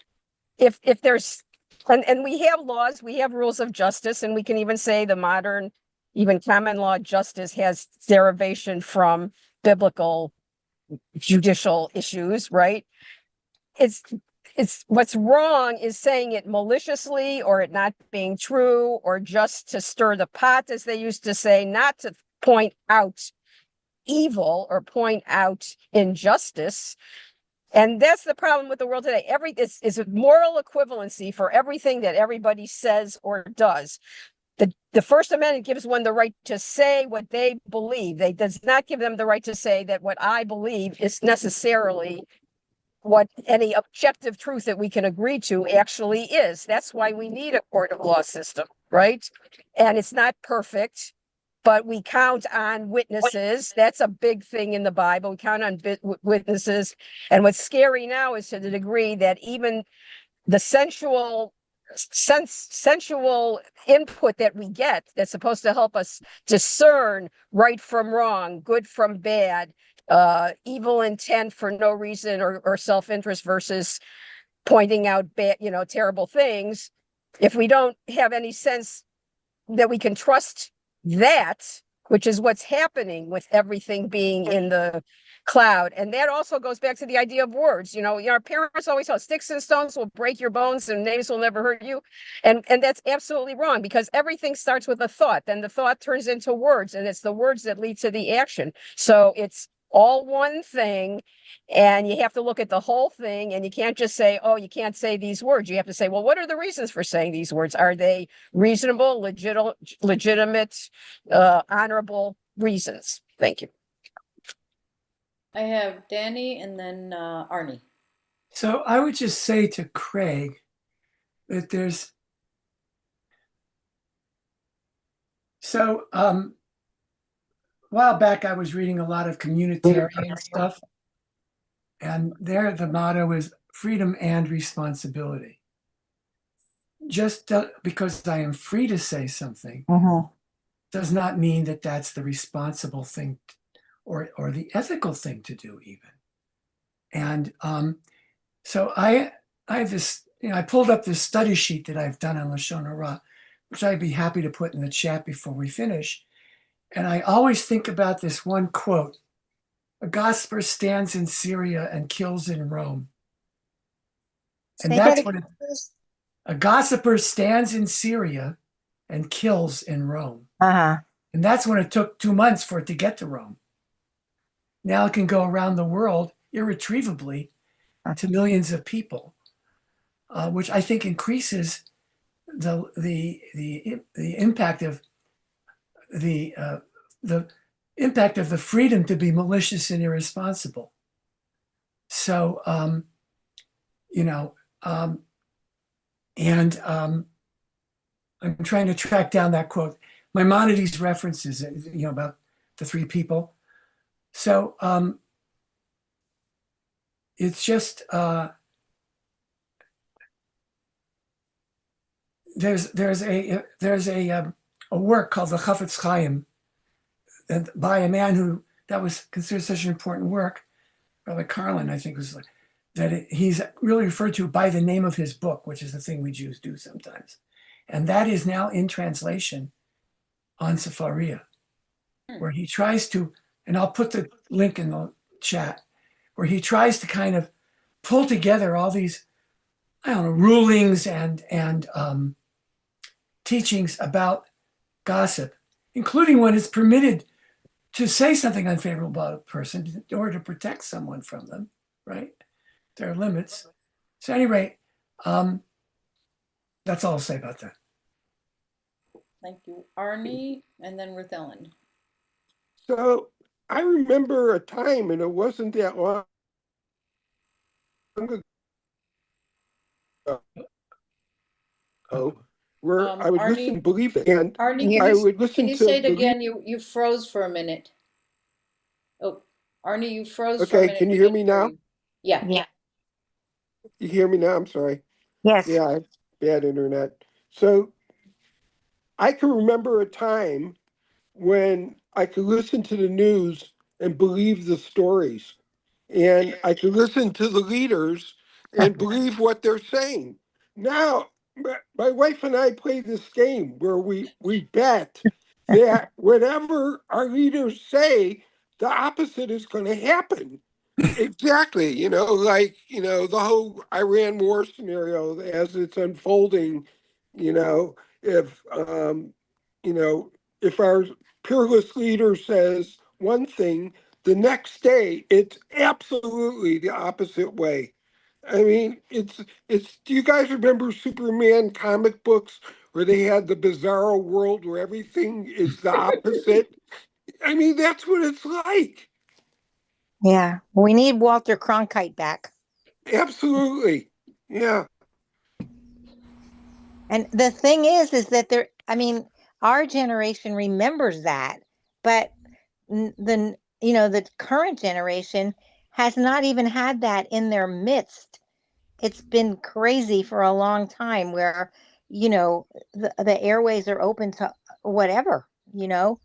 If there's, and we have laws, we have rules of justice, and we can even say the modern, even common law justice has derivation from biblical judicial issues, right? It's what's wrong is saying it maliciously or it not being true or just to stir the pot, as they used to say, not to point out evil or point out injustice. And that's the problem with the world today. It's a moral equivalency for everything that everybody says or does. The First Amendment gives one the right to say what they believe. It does not give them the right to say that what I believe is necessarily what any objective truth that we can agree to actually is. That's why we need a court of law system, right? And it's not perfect, but we count on witnesses. That's a big thing in the Bible. We count on witnesses. And what's scary now is to the degree that even the sensual input that we get that's supposed to help us discern right from wrong, good from bad, evil intent for no reason or self-interest versus pointing out bad, terrible things. If we don't have any sense that we can trust that, which is what's happening with everything being in the cloud. And that also goes back to the idea of words. Our parents always tell us sticks and stones will break your bones and names will never hurt you. And that's absolutely wrong, because everything starts with a thought. Then the thought turns into words, and it's the words that lead to the action. So it's all one thing, and you have to look at the whole thing, and you can't just say, oh, you can't say these words. You have to say, well, what are the reasons for saying these words? Are they reasonable, legitimate, honorable reasons? Thank you. I have Danny and then Arnie. So I would just say to Craig that a while back I was reading a lot of communitarian stuff, and there the motto is freedom and responsibility. Just because I am free to say something does not mean that that's the responsible thing or the ethical thing to do even. And so I have this, I pulled up this study sheet that I've done on Lashon Hara, which I'd be happy to put in the chat before we finish. And I always think about this one quote: a gospel stands in Syria and kills in Rome. And that's what A gossiper stands in Syria and kills in Rome. Uh-huh. And that's when it took 2 months for it to get to Rome. Now it can go around the world irretrievably to millions of people, which I think increases the impact of the impact of the freedom to be malicious and irresponsible. So, I'm trying to track down that quote. Maimonides references it, about the three people. So it's just there's a work called the Chafetz Chaim, and by a man that was considered such an important work, Rabbi Carlin, I think, was that he's really referred to by the name of his book, which is the thing we Jews do sometimes, and that is now in translation on Sefaria, where he tries to, and I'll put the link in the chat, where he tries to kind of pull together all these, rulings and teachings about gossip, including when it's permitted to say something unfavorable about a person in order to protect someone from them, right? There are limits. So at any rate, that's all I'll say about that. Thank you. Arnie, and then Ruth Ellen. So I remember a time, and it wasn't that long ago, where I would Arnie, listen and believe it. And Arnie, I would listen can you to say it again? You froze for a minute. Oh, Arnie, you froze for a minute. Okay, can you hear me now? Yeah. Yeah. You hear me now? I'm sorry. Yes. Yeah, I have bad internet. So I can remember a time when I could listen to the news and believe the stories. And I could listen to the leaders and believe what they're saying. Now, my wife and I play this game where we bet that whatever our leaders say, the opposite is going to happen. Exactly. The whole Iran war scenario as it's unfolding, if, if our peerless leader says one thing, the next day it's absolutely the opposite way. I mean, do you guys remember Superman comic books where they had the bizarro world where everything is the opposite? I mean, that's what it's like. Yeah. We need Walter Cronkite back. Absolutely. Yeah. And the thing is that our generation remembers that, but the current generation has not even had that in their midst. It's been crazy for a long time where, the airways are open to whatever, the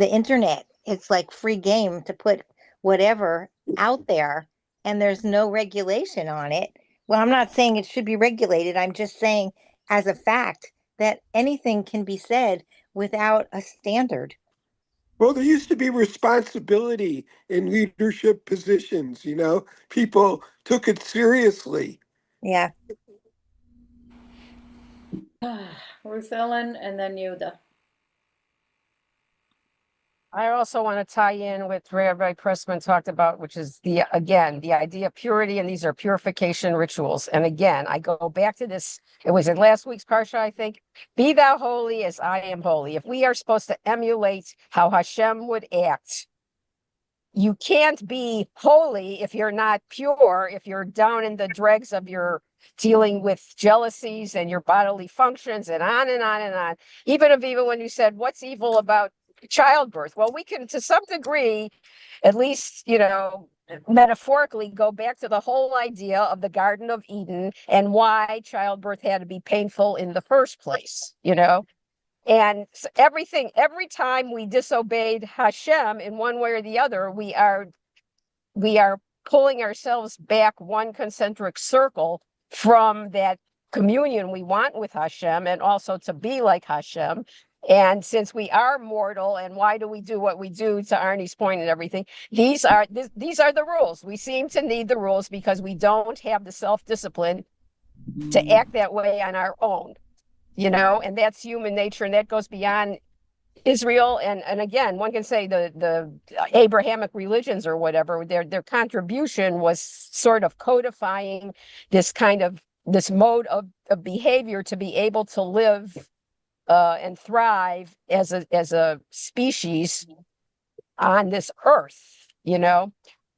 internet. It's like free game to put whatever out there, and there's no regulation on it. Well, I'm not saying it should be regulated. I'm just saying as a fact that anything can be said without a standard. Well, there used to be responsibility in leadership positions, people took it seriously. Yeah. Ruth Ellen, and then Yehuda. I also want to tie in with Rabbi Pressman talked about, which is the idea of purity, and these are purification rituals. And again, I go back to this. It was in last week's parsha, I think. Be thou holy as I am holy. If we are supposed to emulate how Hashem would act, you can't be holy if you're not pure, if you're down in the dregs of your dealing with jealousies and your bodily functions and on and on and on. Even when you said, what's evil about childbirth? Well, we can, to some degree, at least, metaphorically, go back to the whole idea of the Garden of Eden and why childbirth had to be painful in the first place, And every time we disobeyed Hashem in one way or the other, we are pulling ourselves back one concentric circle from that communion we want with Hashem, and also to be like Hashem. And since we are mortal, and why do we do what we do, to Arnie's point and everything, these are the rules. We seem to need the rules because we don't have the self-discipline to act that way on our own, and that's human nature, and that goes beyond Israel. And again, one can say the Abrahamic religions or whatever, their contribution was sort of codifying this mode of behavior to be able to live and thrive as a species on this earth,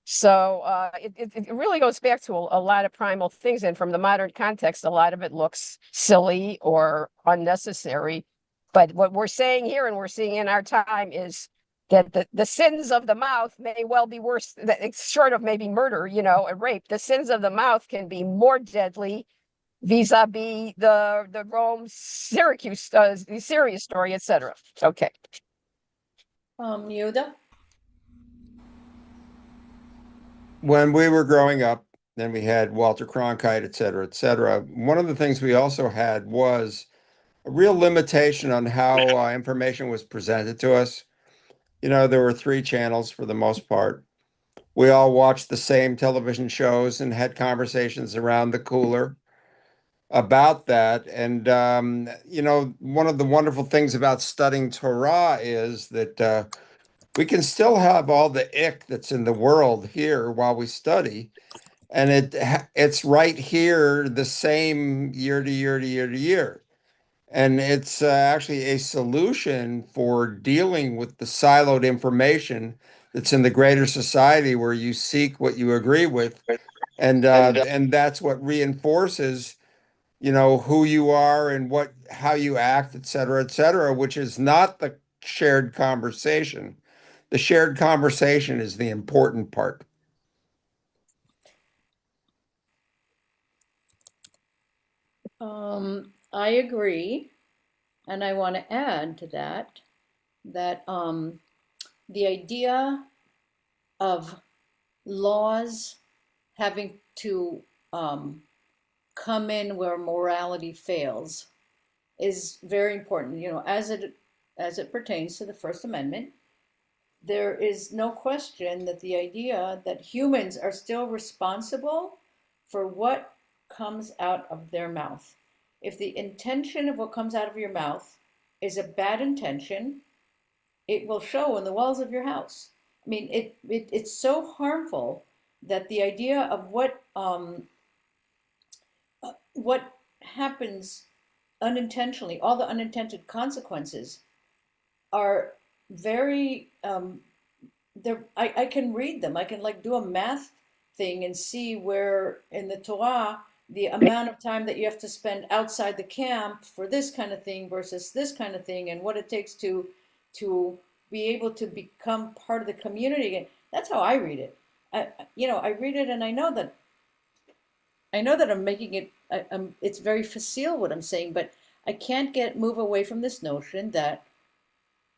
So it really goes back to a lot of primal things. And from the modern context, a lot of it looks silly or unnecessary. But what we're saying here and we're seeing in our time is that the sins of the mouth may well be worse, short of maybe murder, and rape. The sins of the mouth can be more deadly vis-a-vis the Rome Syracuse the Syria story, etc. Okay. Yehuda? When we were growing up, then we had Walter Cronkite, et cetera, et cetera. One of the things we also had was a real limitation on how information was presented to us. There were 3 channels for the most part. We all watched the same television shows and had conversations around the cooler about that. And, one of the wonderful things about studying Torah is that we can still have all the ick that's in the world here while we study. And it's right here the same year to year to year to year. And it's actually a solution for dealing with the siloed information that's in the greater society where you seek what you agree with. And that's what reinforces, who you are and how you act, et cetera, which is not the shared conversation. The shared conversation is the important part. I agree, and I want to add to that the idea of laws having to come in where morality fails is very important. As it pertains to the First Amendment, there is no question that the idea that humans are still responsible for what comes out of their mouth. If the intention of what comes out of your mouth is a bad intention, it will show in the walls of your house. I mean, it's so harmful that the idea of what happens unintentionally, all the unintended consequences are very I can read them. I can do a math thing and see where in the Torah the amount of time that you have to spend outside the camp for this kind of thing versus this kind of thing, and what it takes to be able to become part of the community again. That's how I read it. I read it, and I know that I'm making it. It's very facile what I'm saying, but I can't move away from this notion that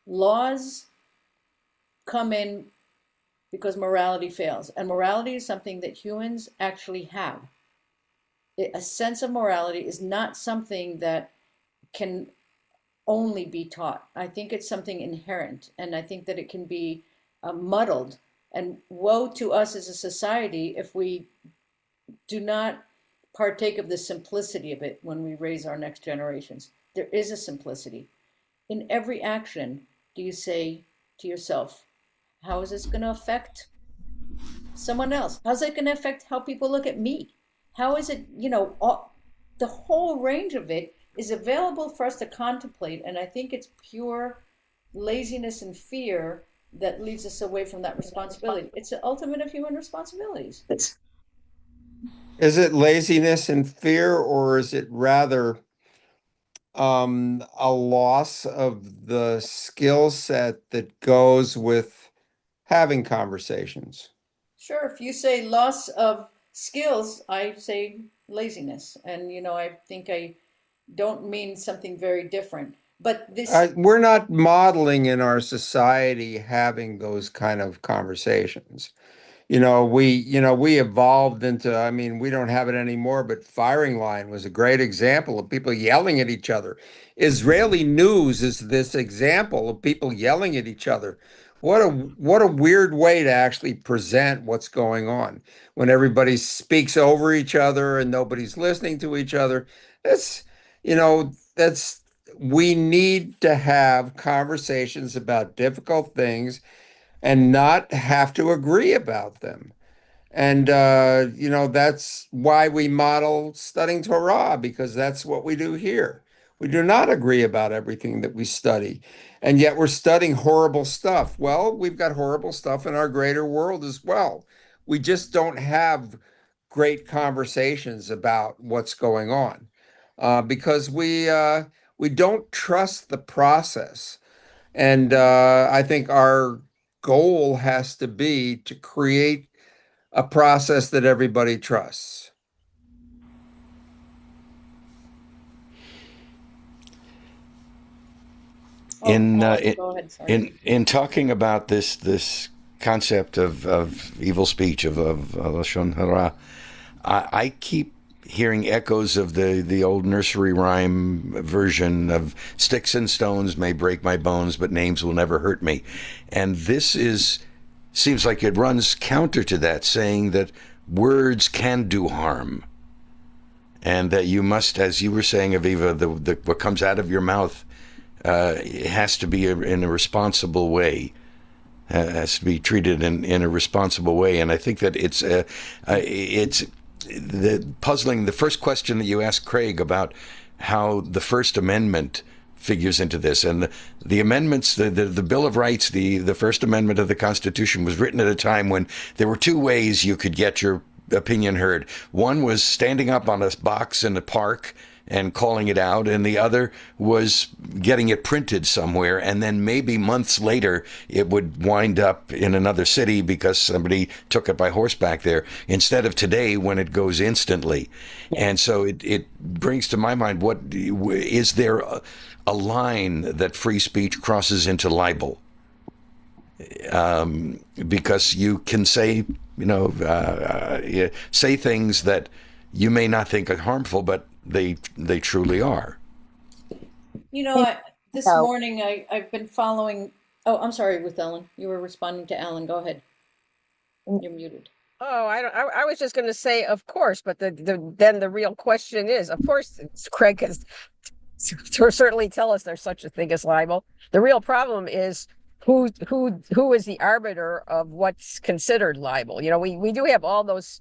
laws come in because morality fails, and morality is something that humans actually have. A sense of morality is not something that can only be taught. I think it's something inherent, and I think that it can be muddled. And woe to us as a society if we do not partake of the simplicity of it when we raise our next generations. There is a simplicity. In every action, do you say to yourself, how is this going to affect someone else? How's it going to affect how people look at me? How is it, the whole range of it is available for us to contemplate. And I think it's pure laziness and fear that leads us away from that responsibility. It's the ultimate of human responsibilities. Is it laziness and fear, or is it rather a loss of the skill set that goes with having conversations? Sure. If you say loss of skills, I say laziness. And, I think I don't mean something very different. But we're not modeling in our society having those kind of conversations. We evolved into, we don't have it anymore, but firing line was a great example of people yelling at each other. Israeli news is this example of people yelling at each other. What a weird way to actually present what's going on when everybody speaks over each other and nobody's listening to each other. That's, that's we need to have conversations about difficult things and not have to agree about them. And that's why we model studying Torah, because that's what we do here. We do not agree about everything that we study, and yet we're studying horrible stuff. Well, we've got horrible stuff in our greater world as well. We just don't have great conversations about what's going on because we don't trust the process. And I think our goal has to be to create a process that everybody trusts. In Go ahead. Sorry. in talking about this concept of evil speech of lashon hara, I keep hearing echoes of the old nursery rhyme version of "sticks and stones may break my bones, but names will never hurt me," and seems like it runs counter to that, saying that words can do harm, and that you must, as you were saying, Aviva, what comes out of your mouth it has to be in a responsible way, has to be treated in a responsible way. And I think that it's puzzling. The first question that you asked Craig about how the First Amendment figures into this, and the amendments, the Bill of Rights, the First Amendment of the Constitution was written at a time when there were two ways you could get your opinion heard. One was standing up on a box in a park and calling it out, and the other was getting it printed somewhere, and then maybe months later it would wind up in another city because somebody took it by horseback there, instead of today when it goes instantly. And so it brings to my mind, what is there a line that free speech crosses into libel? Because you can say, say things that you may not think are harmful, but they truly are. This morning I've been following. Oh, I'm sorry, with Ellen. You were responding to Alan. Go ahead. You're muted. Oh, I was just going to say, of course, but then the real question is, of course, Craig can certainly tell us there's such a thing as libel. The real problem is who is the arbiter of what's considered libel. We do have all those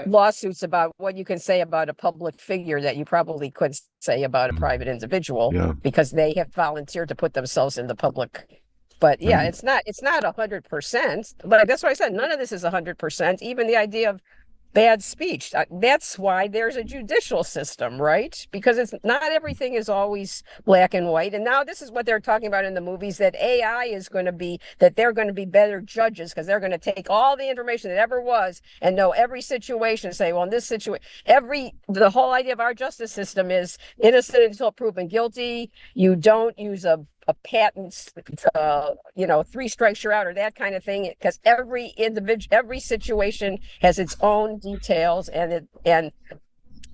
lawsuits about what you can say about a public figure that you probably couldn't say about a private individual because they have volunteered to put themselves in the public. But yeah, it's not 100%. But that's why I said none of this is 100%. Even the idea of bad speech. That's why there's a judicial system, right? Because it's not everything is always black and white. And now this is what they're talking about in the movies, that AI is going to be, that they're going to be better judges because they're going to take all the information that ever was and know every situation and say, well, in this situation, the whole idea of our justice system is innocent until proven guilty. You don't use a patent, 3 strikes you're out, or that kind of thing, because every situation has its own details, and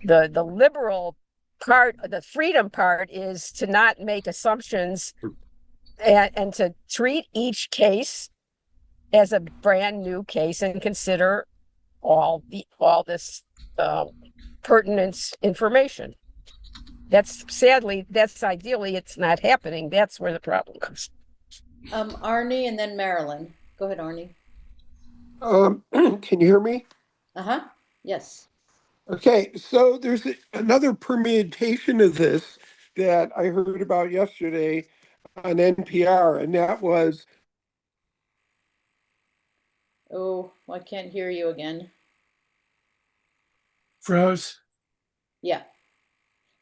the liberal part, the freedom part, is to not make assumptions and to treat each case as a brand new case and consider all this pertinence information. That's ideally, it's not happening. That's where the problem comes. Arnie and then Marilyn. Go ahead, Arnie. Can you hear me? Yes. Okay, so there's another permutation of this that I heard about yesterday on NPR, and that was. Oh, I can't hear you again. Froze. Yeah.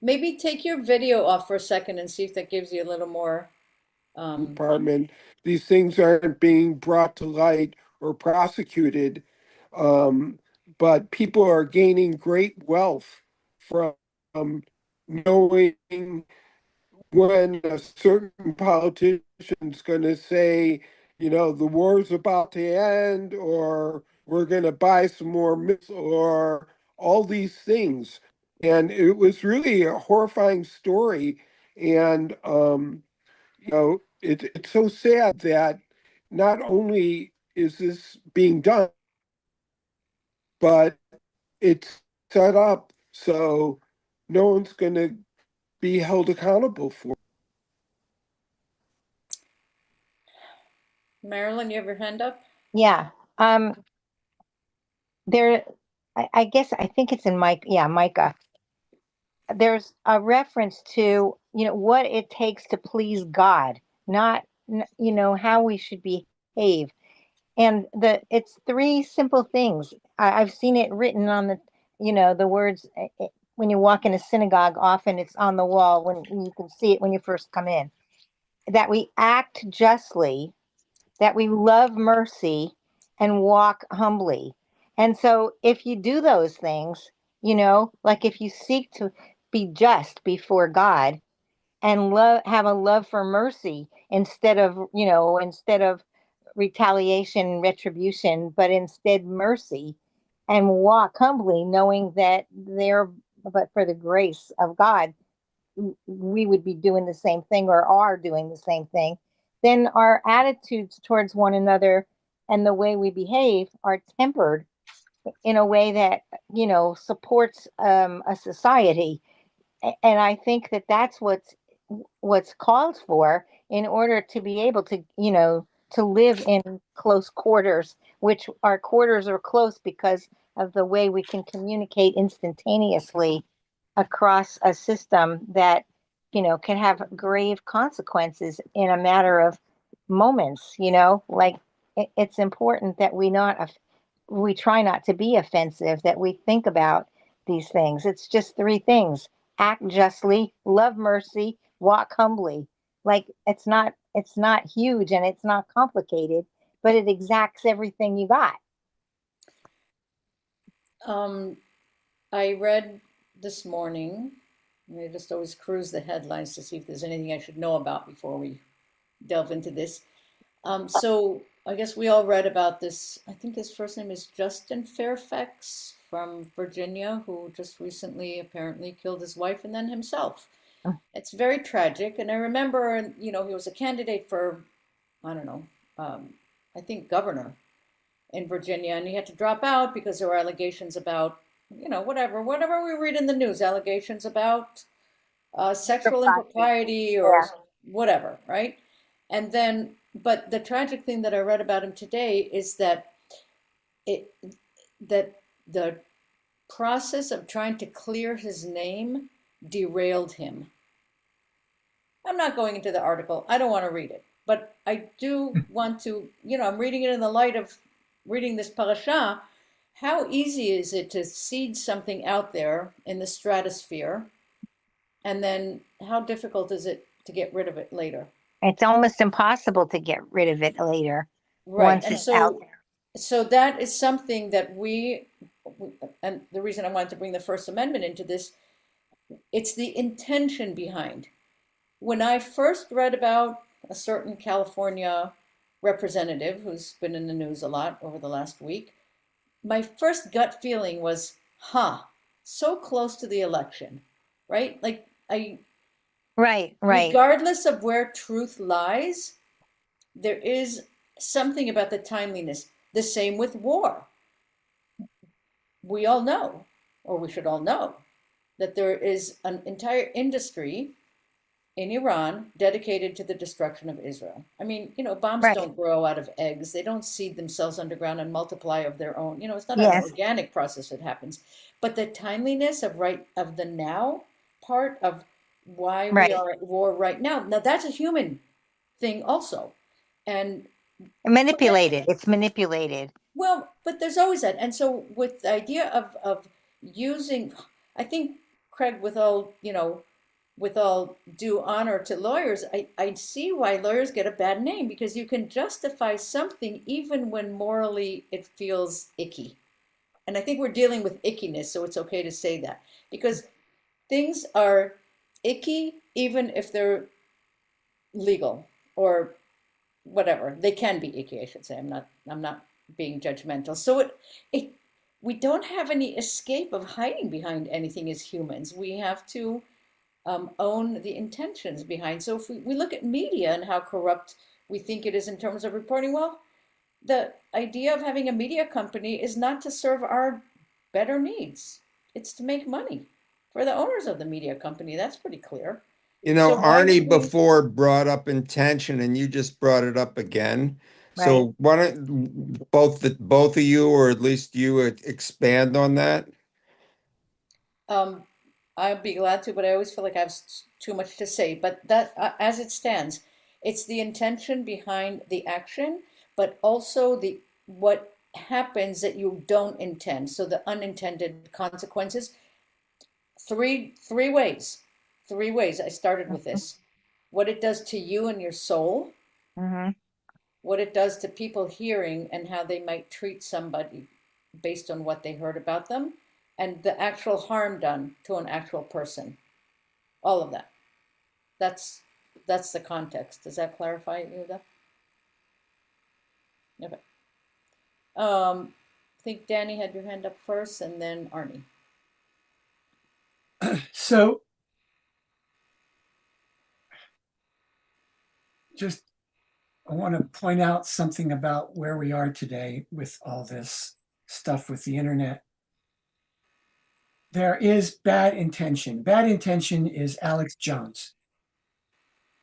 Maybe take your video off for a second and see if that gives you a little more. Department, these things aren't being brought to light or prosecuted, but people are gaining great wealth from knowing when a certain politician's going to say, the war's about to end, or we're going to buy some more missiles, or all these things. And it was really a horrifying story. And, it's so sad that not only is this being done, but it's set up so no one's going to be held accountable for it. Marilyn, you have your hand up? Yeah. There, I guess I think it's in Mike. Yeah, Micah. There's a reference to, what it takes to please God, not, how we should behave. And it's three simple things. I've seen it written on the words when you walk in a synagogue, often it's on the wall when you can see it when you first come in. That we act justly, that we love mercy, and walk humbly. And so if you do those things, like if you seek to be just before God and have a love for mercy instead of retaliation and retribution, but instead mercy, and walk humbly, knowing that but for the grace of God, we would be doing the same thing or are doing the same thing, then our attitudes towards one another and the way we behave are tempered in a way that, supports a society. And I think that that's what's called for in order to be able to, to live in close quarters, which our quarters are close because of the way we can communicate instantaneously across a system that, can have grave consequences in a matter of moments, like it's important that we try not to be offensive, that we think about these things. It's just three things: act justly, love mercy, walk humbly. Like it's not huge and it's not complicated, but it exacts everything you got. I read this morning, I just always cruise the headlines to see if there's anything I should know about before we delve into this. So I guess we all read about this. I think his first name is Justin Fairfax from Virginia, who just recently apparently killed his wife and then himself. It's very tragic. And I remember, he was a candidate for, I don't know, I think governor in Virginia, and he had to drop out because there were allegations about, whatever we read in the news, allegations about sexual impropriety or whatever, right? And then, but the tragic thing that I read about him today is that that the process of trying to clear his name derailed him. I'm not going into the article. I don't want to read it, but I do want to, I'm reading it in the light of reading this parashah. How easy is it to seed something out there in the stratosphere, and then how difficult is it to get rid of it later? It's almost impossible to get rid of it later. Right. Once And it's out so, there. so that is something that and the reason I wanted to bring the First Amendment into this, it's the intention behind. When I first read about a certain California representative who's been in the news a lot over the last week, my first gut feeling was, so close to the election, right? Like Right. regardless of where truth lies, there is something about the timeliness. The same with war. We all know, or we should all know, that there is an entire industry in Iran dedicated to the destruction of Israel. I mean, bombs don't grow out of eggs. They don't seed themselves underground and multiply of their own. It's not an organic process that happens. But the timeliness of the now part of why we are at war right now. Now that's a human thing also. And manipulated. It's manipulated. Well, but there's always that. And so with the idea of using, I think, Craig, with all due honor to lawyers, I see why lawyers get a bad name, because you can justify something even when morally it feels icky. And I think we're dealing with ickiness, so it's okay to say that. Because things are icky even if they're legal or whatever. They can be icky, I should say. I'm not being judgmental. So we don't have any escape of hiding behind anything as humans. We have to own the intentions behind. So if we look at media and how corrupt we think it is in terms of reporting. Well, the idea of having a media company is not to serve our better needs. It's to make money for the owners of the media company. That's pretty clear. You know, So why Arnie would we- before brought up intention, and you just brought it up again. So why don't both of you, or at least you, expand on that? I'd be glad to, but I always feel like I have too much to say. But that, as it stands, it's the intention behind the action, but also the what happens that you don't intend. So the unintended consequences. Three ways. Three ways. I started with this. What it does to you and your soul. Mm-hmm. What it does to people hearing and how they might treat somebody based on what they heard about them, and the actual harm done to an actual person. All of that. That's the context. Does that clarify it, Yehuda? Okay. I think Danny had your hand up first, and then Arnie. So just I want to point out something about where we are today with all this stuff with the internet. There is bad intention. Bad intention is Alex Jones,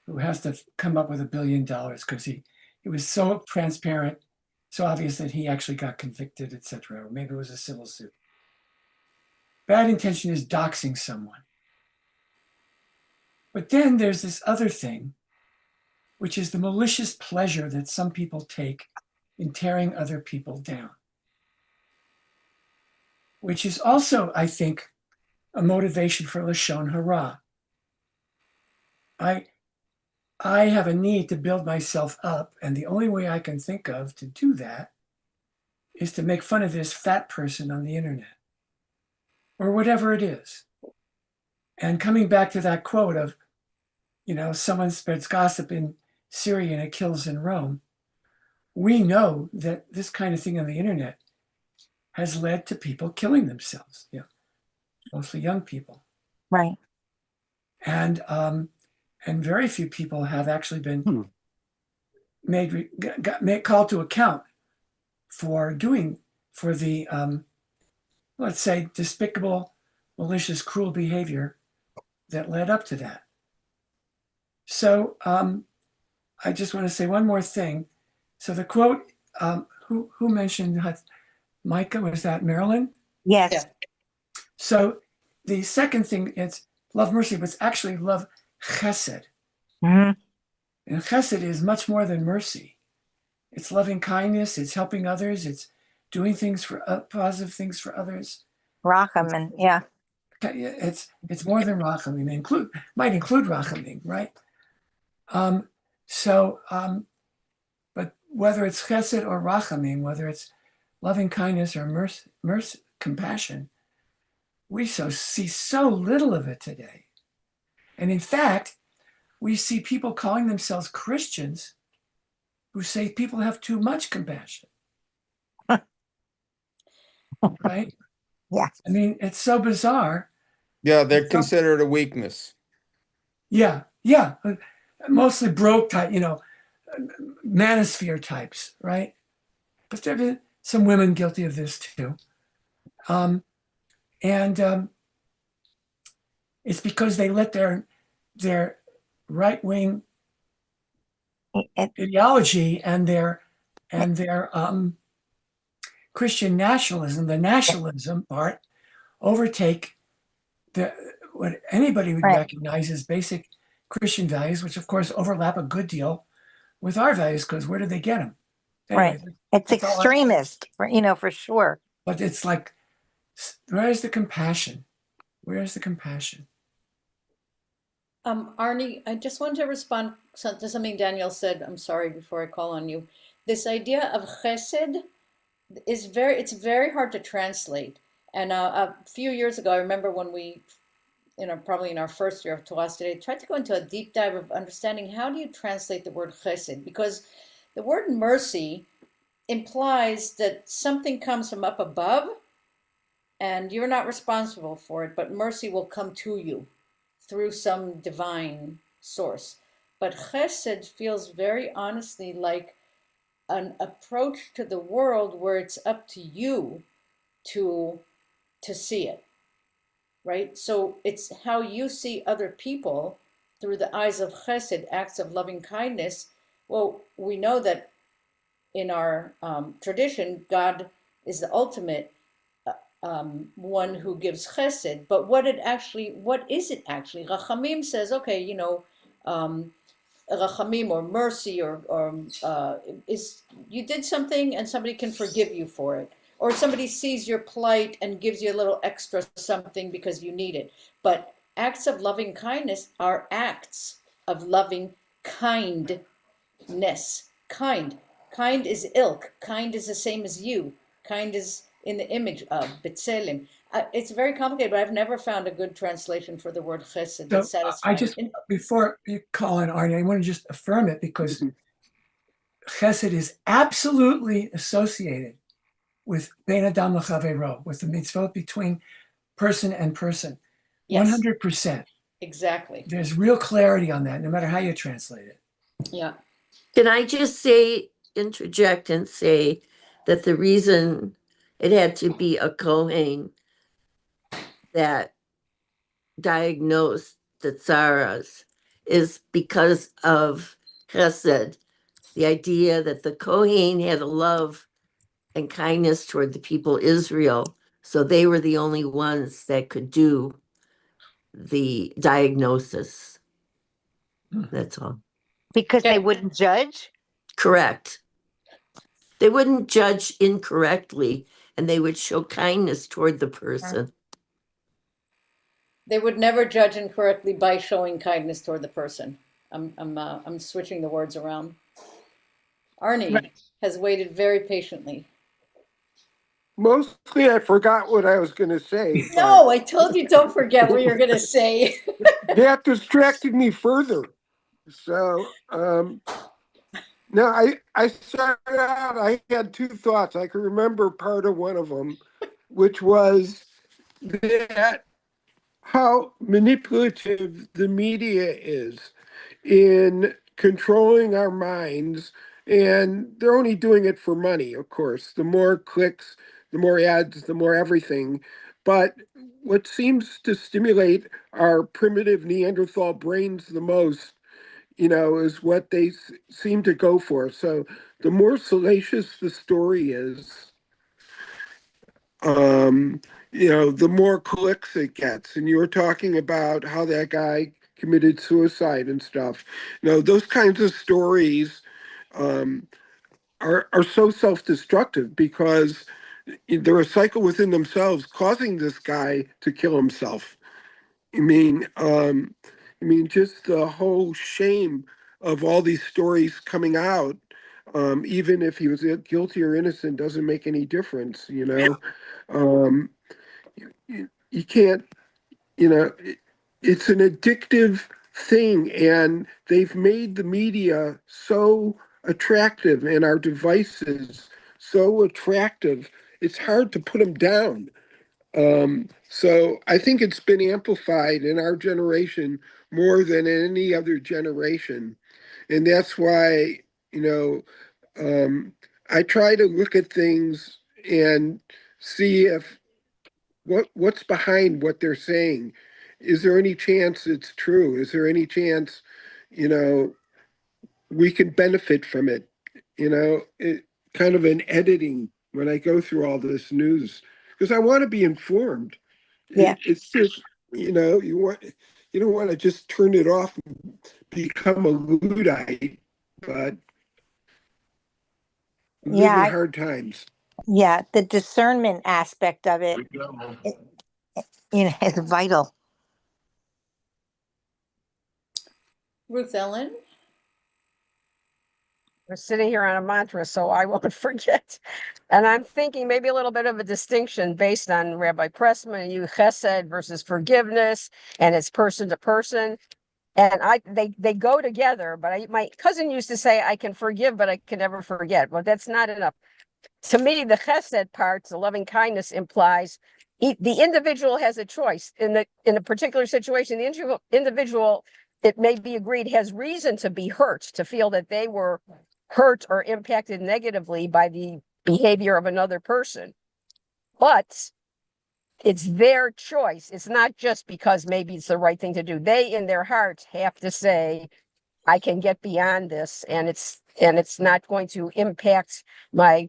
who has to come up with $1 billion because he was so transparent, so obvious that he actually got convicted, etc. Or maybe it was a civil suit. Bad intention is doxing someone. But then there's this other thing, which is the malicious pleasure that some people take in tearing other people down, which is also, I think, a motivation for Lashon Hara. I have a need to build myself up, and the only way I can think of to do that is to make fun of this fat person on the internet, or whatever it is. And coming back to that quote of, someone spreads gossip in Syria and it kills in Rome, we know that this kind of thing on the internet has led to people killing themselves, mostly young people. Right. And very few people have actually been called to account for the let's say despicable, malicious, cruel behavior that led up to that. So I just want to say one more thing. So the quote, who mentioned Micah? Was that Marilyn? Yes. Yeah. So the second thing, it's love mercy, but it's actually love chesed. Mm-hmm. And chesed is much more than mercy. It's loving kindness. It's helping others. It's doing things for positive things for others. Rachamim, yeah. It's more than rachamim. Might include rachamim, right? But whether it's chesed or rachamim, whether it's loving kindness or mercy, compassion, we see so little of it today. And in fact, we see people calling themselves Christians who say people have too much compassion. Right? Yeah. I mean, it's so bizarre. Yeah, they're considered a weakness. Yeah. Mostly broke type, manosphere types, right? But there have been some women guilty of this too. It's because they let their right-wing ideology and their Christian nationalism, the nationalism part, overtake what anybody would recognize as basic Christian values, which of course overlap a good deal with our values, because where did they get them? Anyway, right. It's extremist, for sure. But it's like, where's the compassion? Where's the compassion? Arnie, I just want to respond to something Daniel said. I'm sorry, before I call on you. This idea of chesed is it's very hard to translate. And a few years ago, I remember when we, probably in our first year of Torah Today, tried to go into a deep dive of understanding how do you translate the word chesed? Because the word mercy implies that something comes from up above and you're not responsible for it, but mercy will come to you through some divine source. But chesed feels very honestly like an approach to the world where it's up to you to see it, right? So it's how you see other people through the eyes of chesed, acts of loving kindness. Well, we know that in our tradition, God is the ultimate one who gives chesed. But what is it actually? Rachamim says, okay, rachamim or mercy or is you did something and somebody can forgive you for it, or somebody sees your plight and gives you a little extra something because you need it. But acts of loving kindness are acts of loving kindness. Kind is ilk. Kind is the same as you. Kind is in the image of B'Tselem. It's very complicated, but I've never found a good translation for the word chesed that's So satisfying. before you call in Arnie, I want to just affirm it because chesed is absolutely associated with Ben Adam L'Chaveiro, with the mitzvot between person and person. Yes. 100%. Exactly. There's real clarity on that, no matter how you translate it. Yeah. Can I just interject and say that the reason it had to be a Kohen that diagnosed the tsaras is because of chesed, the idea that the Kohen had a love and kindness toward the people Israel, so they were the only ones that could do the diagnosis. That's all. Because they wouldn't judge? Correct. They wouldn't judge incorrectly, and they would show kindness toward the person. They would never judge incorrectly by showing kindness toward the person. I'm switching the words around. Arnie has waited very patiently. Mostly I forgot what I was going to say. No, I told you don't forget what you're going to say. That distracted me further. So, no, I started out, I had two thoughts. I can remember part of one of them, which was that how manipulative the media is in controlling our minds. And they're only doing it for money, of course. The more clicks, the more ads, the more everything. But what seems to stimulate our primitive Neanderthal brains the most, is what they seem to go for. So the more salacious the story is, the more clicks it gets. And you were talking about how that guy committed suicide and stuff. Those kinds of stories are so self-destructive because they're a cycle within themselves causing this guy to kill himself. Just the whole shame of all these stories coming out, even if he was guilty or innocent, doesn't make any difference. You can't, it's an addictive thing, and they've made the media so attractive and our devices so attractive. It's hard to put them down. So I think it's been amplified in our generation more than in any other generation. And that's why, I try to look at things and see if what's behind what they're saying. Is there any chance it's true? Is there any chance, we can benefit from it? It kind of an editing when I go through all this news because I want to be informed. Yeah. It's just, you don't want to just turn it off and become a Luddite, but we live in hard times. Yeah, the discernment aspect of it, is vital. Ruth Ellen? We're sitting here on a mantra, so I won't forget. And I'm thinking maybe a little bit of a distinction based on Rabbi Pressman and you, chesed versus forgiveness, and it's person to person. And they go together, but my cousin used to say, I can forgive, but I can never forget. Well, that's not enough. To me, the chesed part, the loving kindness, implies the individual has a choice in a particular situation. The individual it may be agreed, has reason to be hurt, to feel that they were hurt or impacted negatively by the behavior of another person. But it's their choice. It's not just because maybe it's the right thing to do. They, in their hearts, have to say, I can get beyond this, and it's not going to impact my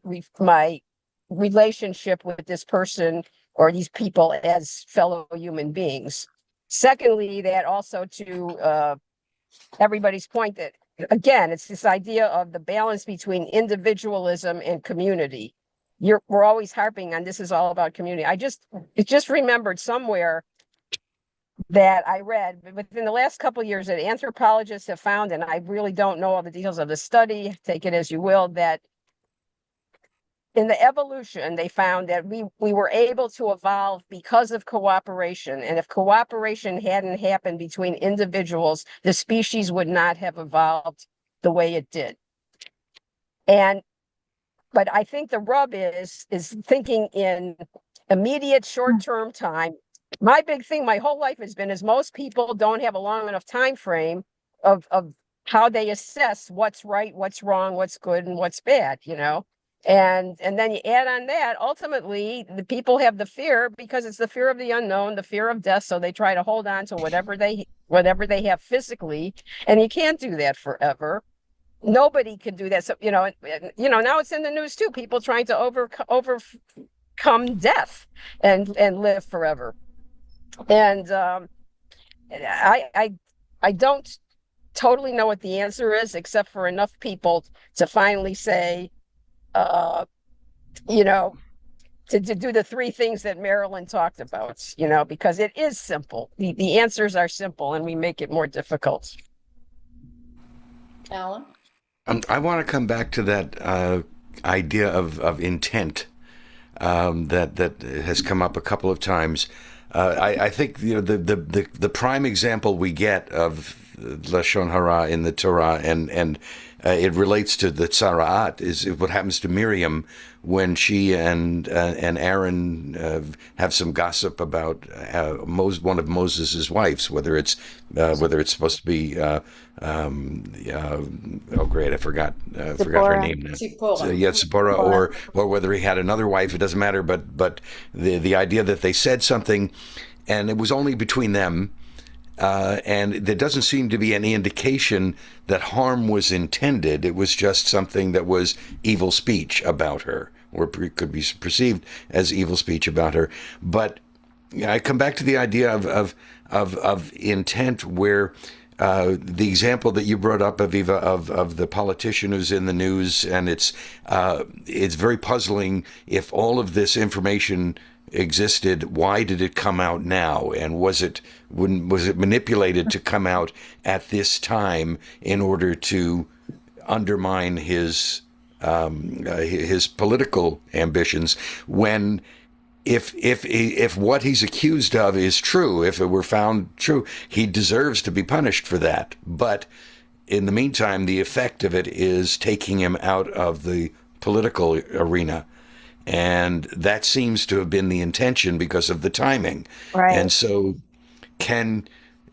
relationship with this person or these people as fellow human beings. Secondly, that also to everybody's point that, again, it's this idea of the balance between individualism and community. We're always harping on this is all about community. It just remembered somewhere that I read within the last couple of years that anthropologists have found, and I really don't know all the details of the study, take it as you will, that in the evolution, they found that we were able to evolve because of cooperation. And if cooperation hadn't happened between individuals, the species would not have evolved the way it did. But I think the rub is thinking in immediate short-term time. My big thing my whole life has been is most people don't have a long enough time frame of how they assess what's right, what's wrong, what's good, and what's bad, you know? And then you add on that, ultimately, the people have the fear because it's the fear of the unknown, the fear of death. So they try to hold on to whatever they have physically, and you can't do that forever. Nobody can do that. So, now it's in the news too, people trying to overcome death and live forever. And I don't totally know what the answer is, except for enough people to finally say, to do the three things that Marilyn talked about, because it is simple. The answers are simple and we make it more difficult. Alan? I want to come back to that idea of intent that has come up a couple of times. I think the prime example we get of Lashon Hara in the Torah, and it relates to the Tzaraat, is what happens to Miriam when she and Aaron have some gossip about one of Moses' wives, whether it's supposed to be oh great, I forgot her name now. Zipporah, or whether he had another wife, it doesn't matter. But the idea that they said something, and it was only between them. And there doesn't seem to be any indication that harm was intended. It was just something that was evil speech about her, or could be perceived as evil speech about her. But I come back to the idea of intent, where the example that you brought up, Aviva, of the politician who's in the news, and it's very puzzling. If all of this information existed, why did it come out now? And was it manipulated to come out at this time in order to undermine his political ambitions? When if what he's accused of is true, if it were found true, he deserves to be punished for that. But in the meantime, the effect of it is taking him out of the political arena. And that seems to have been the intention because of the timing. Right. And so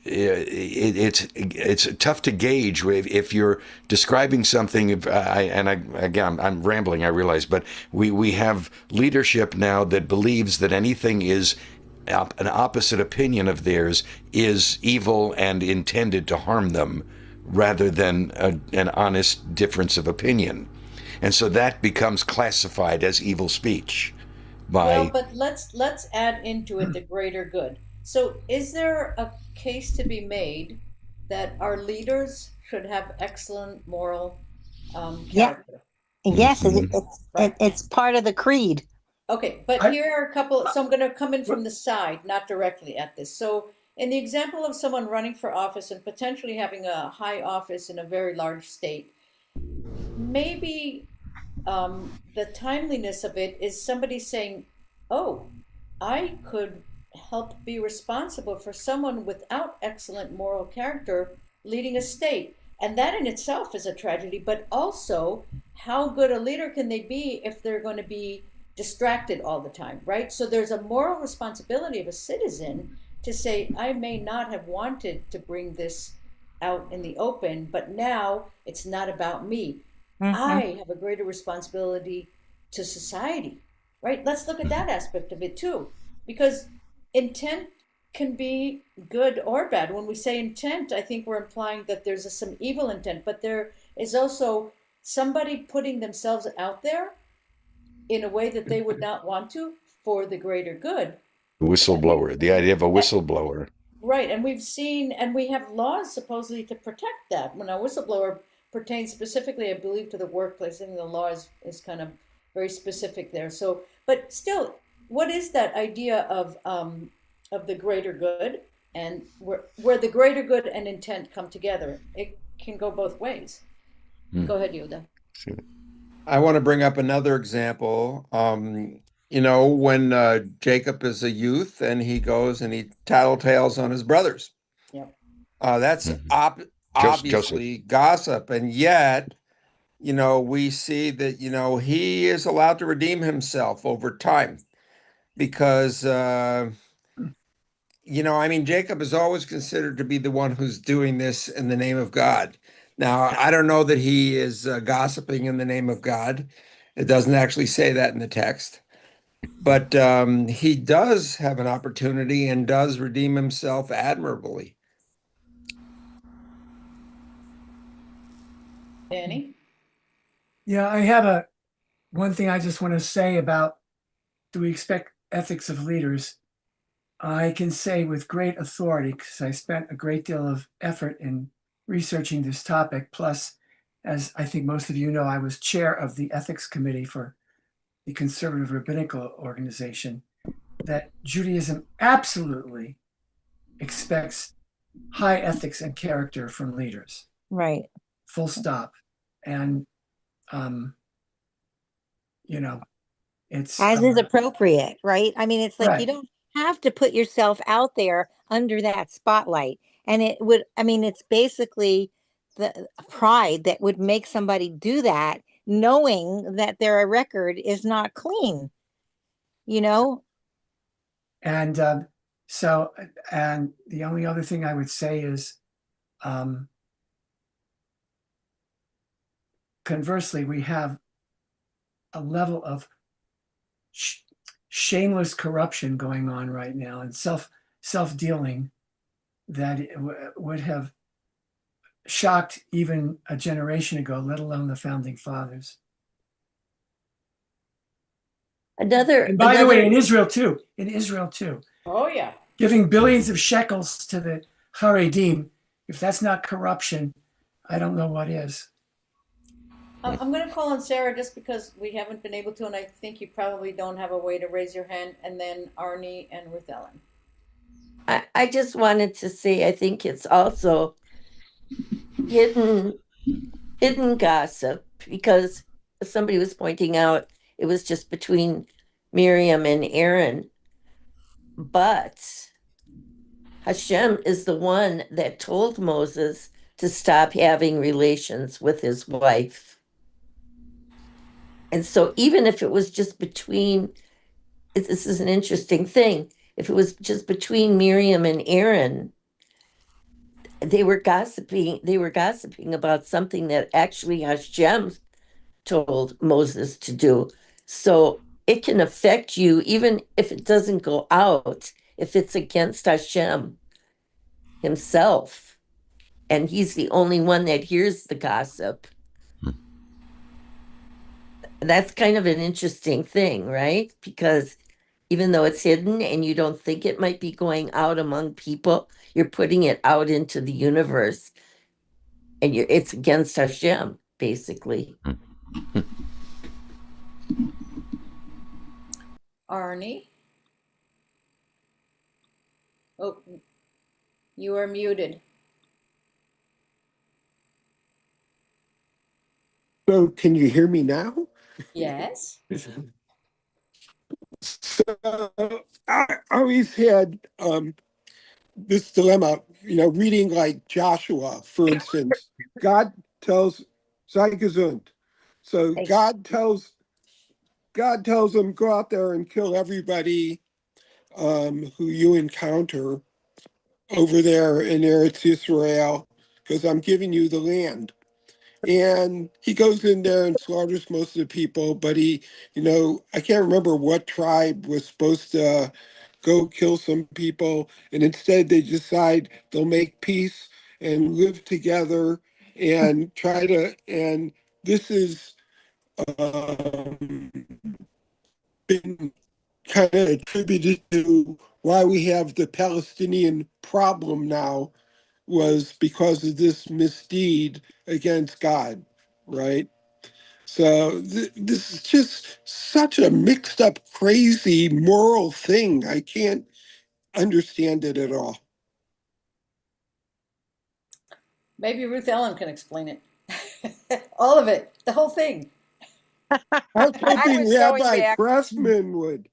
it's tough to gauge if you're describing something. I'm rambling, I realize, but we have leadership now that believes that anything is an opposite opinion of theirs is evil and intended to harm them, rather than an honest difference of opinion. And so that becomes classified as evil speech. Well, but let's add into it the greater good. So is there a case to be made that our leaders should have excellent moral character? Yes, it's part of the creed. Okay, but here are a couple, so I'm going to come in from the side, not directly at this. So in the example of someone running for office and potentially having a high office in a very large state, maybe the timeliness of it is somebody saying, oh, I could help be responsible for someone without excellent moral character leading a state. And that in itself is a tragedy, but also how good a leader can they be if they're going to be distracted all the time, right? So there's a moral responsibility of a citizen to say, I may not have wanted to bring this out in the open, but now it's not about me. I have a greater responsibility to society, right? Let's look at that aspect of it too, because intent can be good or bad. When we say intent, I think we're implying that there's some evil intent, but there is also somebody putting themselves out there in a way that they would not want to for the greater good. Whistleblower, the idea of a whistleblower. Right, and we've seen, and we have laws supposedly to protect that. When a whistleblower pertains specifically, I believe, to the workplace, I think the law is kind of very specific there. So, but still, what is that idea of the greater good, and where the greater good and intent come together? It can go both ways. Go ahead, Yoda. I want to bring up another example. When Jacob is a youth and he goes and he tattletales on his brothers. Yep. That's obviously gossip. And yet, we see that, he is allowed to redeem himself over time because, Jacob is always considered to be the one who's doing this in the name of God. Now, I don't know that he is gossiping in the name of God. It doesn't actually say that in the text. But he does have an opportunity and does redeem himself admirably. Danny? Yeah, I have one thing I just want to say about, do we expect ethics of leaders? I can say with great authority, because I spent a great deal of effort in researching this topic. Plus, as I think most of you know, I was chair of the ethics committee for the conservative rabbinical organization, that Judaism absolutely expects high ethics and character from leaders. Right. Full stop. And, it's as is appropriate, right? I mean, it's like you right. don't have to put yourself out there under that spotlight. And it's basically the pride that would make somebody do that, knowing that their record is not clean, And and the only other thing I would say is, conversely, we have a level of shameless corruption going on right now, and self-dealing that would have shocked even a generation ago, let alone the founding fathers. And by the way, in Israel too. Oh yeah. Giving billions of shekels to the Haredim, if that's not corruption, I don't know what is. I'm going to call on Sarah just because we haven't been able to, and I think you probably don't have a way to raise your hand, and then Arnie and Ruth Ellen. I just wanted to say, I think it's also hidden gossip, because somebody was pointing out it was just between Miriam and Aaron, but Hashem is the one that told Moses to stop having relations with his wife. And so even if it was just between, this is an interesting thing, if it was just between Miriam and Aaron, they were gossiping about something that actually Hashem told Moses to do. So it can affect you even if it doesn't go out, if it's against Hashem himself, and he's the only one that hears the gossip. That's kind of an interesting thing, right? Because even though it's hidden and you don't think it might be going out among people, you're putting it out into the universe, and it's against Hashem, basically. Arnie? Oh, you are muted. So can you hear me now? Yes. So I always had this dilemma, reading like Joshua, for instance. God tells, sei gesund. So God tells them, go out there and kill everybody who you encounter over there in Eretz Israel, because I'm giving you the land. And he goes in there and slaughters most of the people, but he, I can't remember what tribe was supposed to go kill some people, and instead they decide they'll make peace and live together and try to, and this is um, been kind of attributed to why we have the Palestinian problem now, was because of this misdeed against God, right? So this is just such a mixed up, crazy moral thing. I can't understand it at all. Maybe Ruth Ellen can explain it. All of it, the whole thing. I was hoping was going Rabbi back- Pressman would.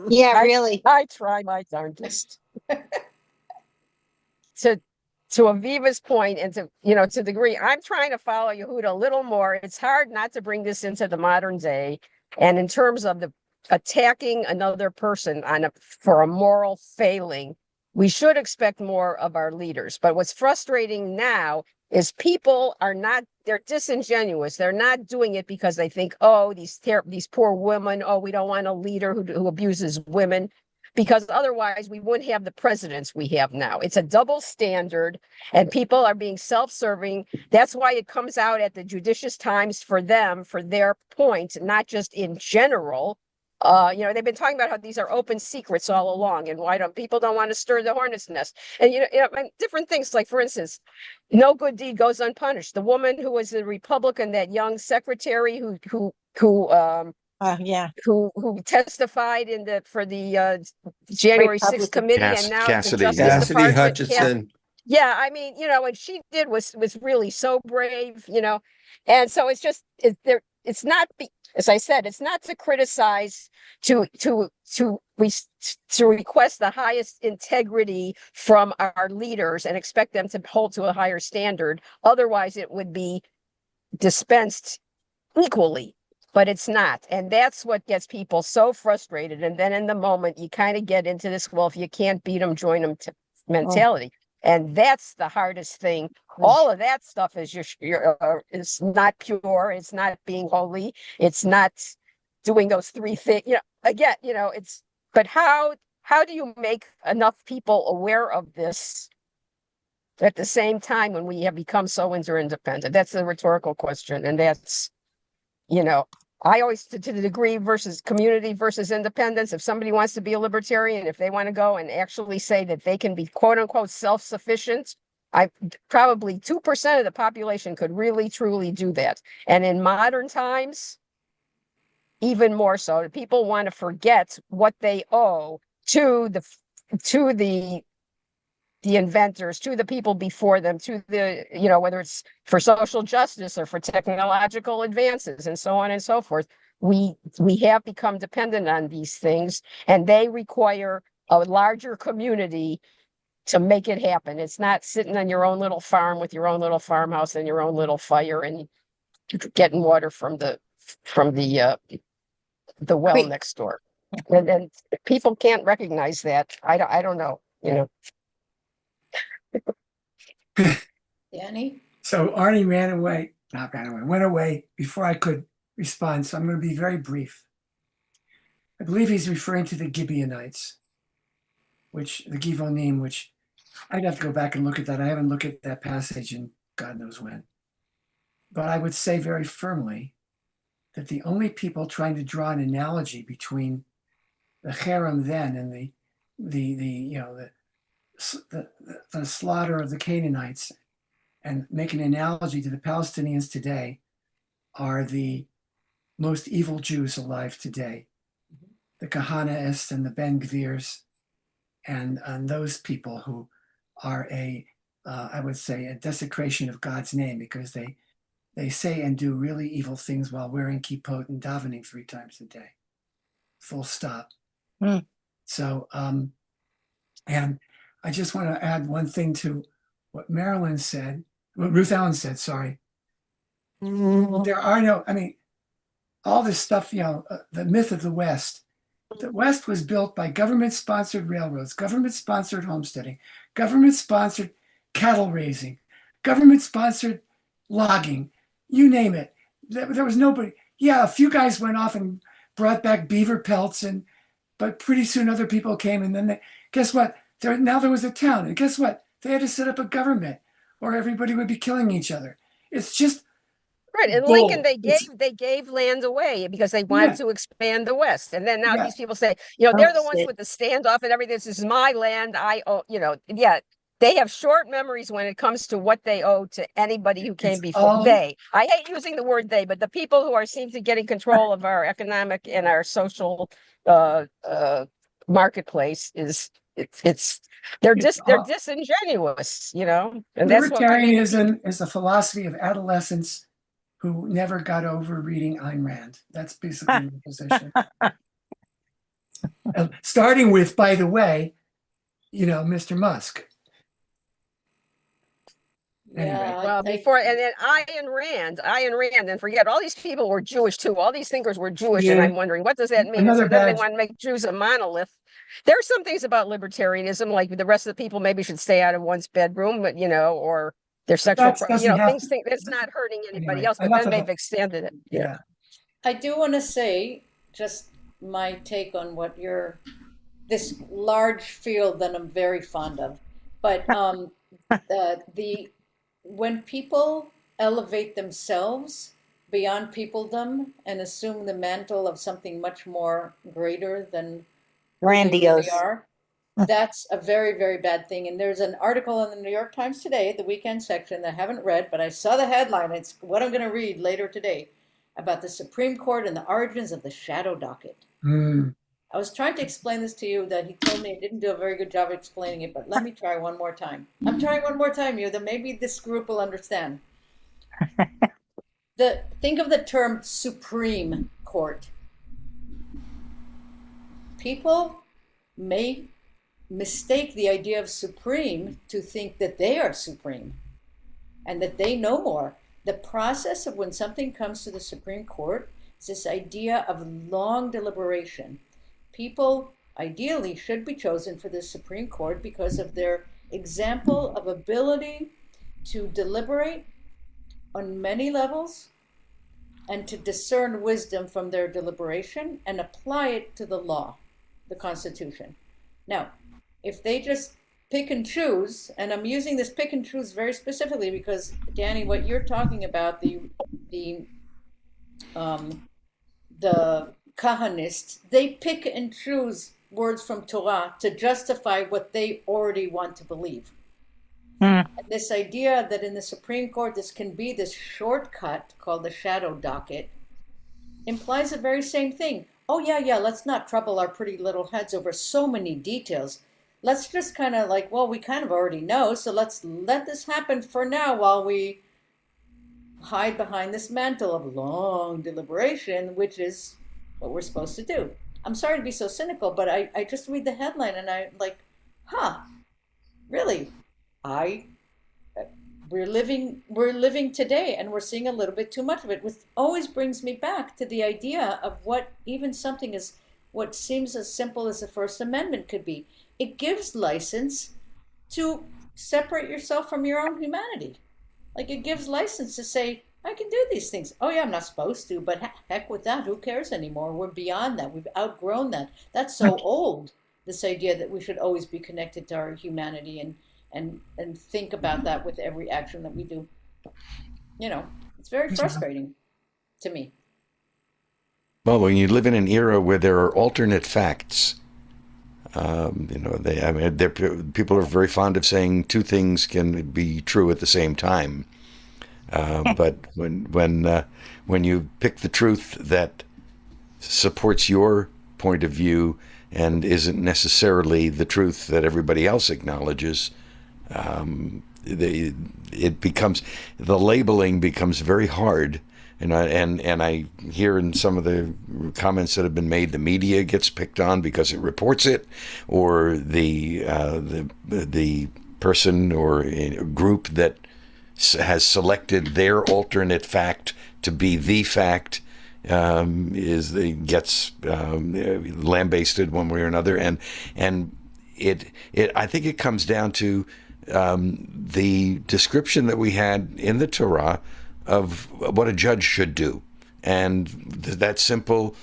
Yeah, really. I try my darndest. To Aviva's point, and to the degree I'm trying to follow Yehuda a little more, it's hard not to bring this into the modern day. And in terms of the attacking another person for a moral failing, we should expect more of our leaders. But what's frustrating now is people they're disingenuous. They're not doing it because they think, oh, these poor women, oh, we don't want a leader who abuses women. Because otherwise we wouldn't have the presidents we have now. It's a double standard, and people are being self-serving. That's why it comes out at the judicious times for them, for their point, not just in general. They've been talking about how these are open secrets all along, and why people don't want to stir the hornet's nest. And different things, like, for instance, no good deed goes unpunished. The woman who was a Republican, that young secretary who Yeah. who testified for the January 6th committee, and now Cassidy, the Justice Cassidy Department. Hutchinson. Yeah, I mean, what she did was really so brave, and so it's not, as I said, it's not to criticize, to request the highest integrity from our leaders and expect them to hold to a higher standard. Otherwise, it would be dispensed equally. But it's not. And that's what gets people so frustrated. And then in the moment, you kind of get into this, well, if you can't beat them, join them mentality. And that's the hardest thing. All of that stuff is is not pure. It's not being holy. It's not doing those three things. Again, but how do you make enough people aware of this at the same time when we have become so interdependent? That's a rhetorical question. And that's, I always, to the degree versus community versus independence, if somebody wants to be a libertarian, if they want to go and actually say that they can be quote unquote self-sufficient, probably 2% of the population could really truly do that. And in modern times, even more so, people want to forget what they owe to the inventors, to the people before them, to the, whether it's for social justice or for technological advances and so on and so forth. We have become dependent on these things, and they require a larger community to make it happen. It's not sitting on your own little farm with your own little farmhouse and your own little fire and getting water from the well Wait. next door. And people can't recognize that. I don't know, Danny? So Arnie went away before I could respond. So I'm going to be very brief. I believe he's referring to the Gibeonites, the Givonim, which I'd have to go back and look at that. I haven't looked at that passage in God knows when. But I would say very firmly that the only people trying to draw an analogy between the Cherem then and the slaughter of the Canaanites and make an analogy to the Palestinians today are the most evil Jews alive today, the Kahanaists and the Ben Gvirs, and those people who are I would say, a desecration of God's name, because they say and do really evil things while wearing kippot and davening 3 times a day. Full stop. So, and I just want to add one thing to what Ruth Ellen said, sorry. There are all this stuff, the myth of the West. The West was built by government-sponsored railroads, government-sponsored homesteading, government-sponsored cattle raising, government-sponsored logging, you name it. There was nobody. Yeah, a few guys went off and brought back beaver pelts, but pretty soon other people came, and then guess what? Now there was a town, and guess what? They had to set up a government, or everybody would be killing each other. It's just Right. In bull. Lincoln, they gave land away because they wanted to expand the West. And then now these people say, they're the ones with the standoff and everything. This is my land. I owe, they have short memories when it comes to what they owe to anybody who came before. I hate using the word they, but the people who seem to getting control of our economic and our social marketplace they're disingenuous, and libertarianism is the philosophy of adolescents who never got over reading Ayn Rand. That's basically the position. Starting with, by the way, Mr. Musk. Anyway. Well, and then Ayn Rand, and forget all these people were Jewish too. All these thinkers were Jewish, and I'm wondering what does that mean? So then they want to make Jews a monolith. There are some things about libertarianism, like the rest of the people maybe should stay out of one's bedroom, but or their sexual, things that's not hurting anybody else. But then they've extended it. Yeah. I do want to say just my take on what this large field that I'm very fond of, but when people elevate themselves beyond peopledom and assume the mantle of something much more greater than grandiose they are, that's a very, very bad thing. And there's an article in the New York Times today, the weekend section, that I haven't read, but I saw the headline. It's what I'm going to read later today about the Supreme Court and the origins of the shadow docket. I was trying to explain this to you, that he told me I didn't do a very good job explaining it, but let me try one more time. I'm trying one more time, then maybe this group will understand. Think of the term Supreme Court. People may mistake the idea of supreme to think that they are supreme and that they know more. The process of when something comes to the Supreme Court is this idea of long deliberation. People ideally should be chosen for the Supreme Court because of their example of ability to deliberate on many levels and to discern wisdom from their deliberation and apply it to the law, the Constitution. Now, if they just pick and choose, and I'm using this pick and choose very specifically because, Danny, what you're talking about, the Kahanists, they pick and choose words from Torah to justify what they already want to believe. And this idea that in the Supreme Court this can be this shortcut called the shadow docket implies the very same thing. Oh yeah, let's not trouble our pretty little heads over so many details. Let's just kind of we kind of already know, so let's let this happen for now while we hide behind this mantle of long deliberation, which is what we're supposed to do. I'm sorry to be so cynical, but I just read the headline and I'm like, really? We're living today, and we're seeing a little bit too much of it, which always brings me back to the idea of what even something is, what seems as simple as the First Amendment could be. It gives license to separate yourself from your own humanity. It gives license to say, I can do these things. Oh yeah, I'm not supposed to, but heck with that. Who cares anymore? We're beyond that. We've outgrown that. That's so old, this idea that we should always be connected to our humanity and think about that with every action that we do. It's very frustrating to me. Well, when you live in an era where there are alternate facts, people are very fond of saying two things can be true at the same time. But when you pick the truth that supports your point of view and isn't necessarily the truth that everybody else acknowledges, the labeling becomes very hard. And I hear in some of the comments that have been made, the media gets picked on because it reports it, or the person or group that has selected their alternate fact to be the fact gets lambasted one way or another, and I think it comes down to the description that we had in the Torah of what a judge should do. And that simple,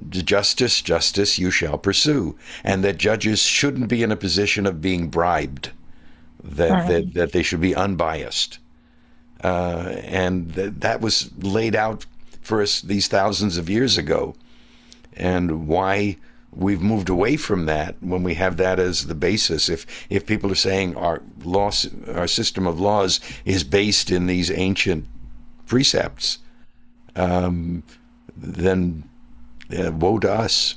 justice, justice you shall pursue. And that judges shouldn't be in a position of being bribed, that they should be unbiased. And that was laid out for us these thousands of years ago. And why we've moved away from that when we have that as the basis. If people are saying our system of laws is based in these ancient precepts, then woe to us.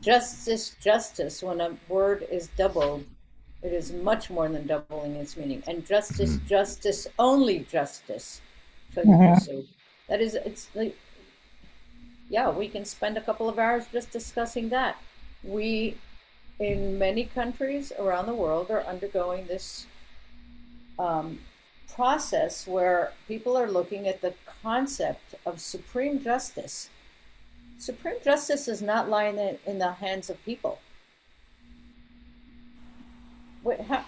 Justice, justice, when a word is doubled, it is much more than doubling its meaning. And justice, justice, only justice shall you pursue. That is, it's like, yeah, we can spend a couple of hours just discussing that. We, in many countries around the world, are undergoing this process where people are looking at the concept of supreme justice. Supreme justice does not lie in the hands of people.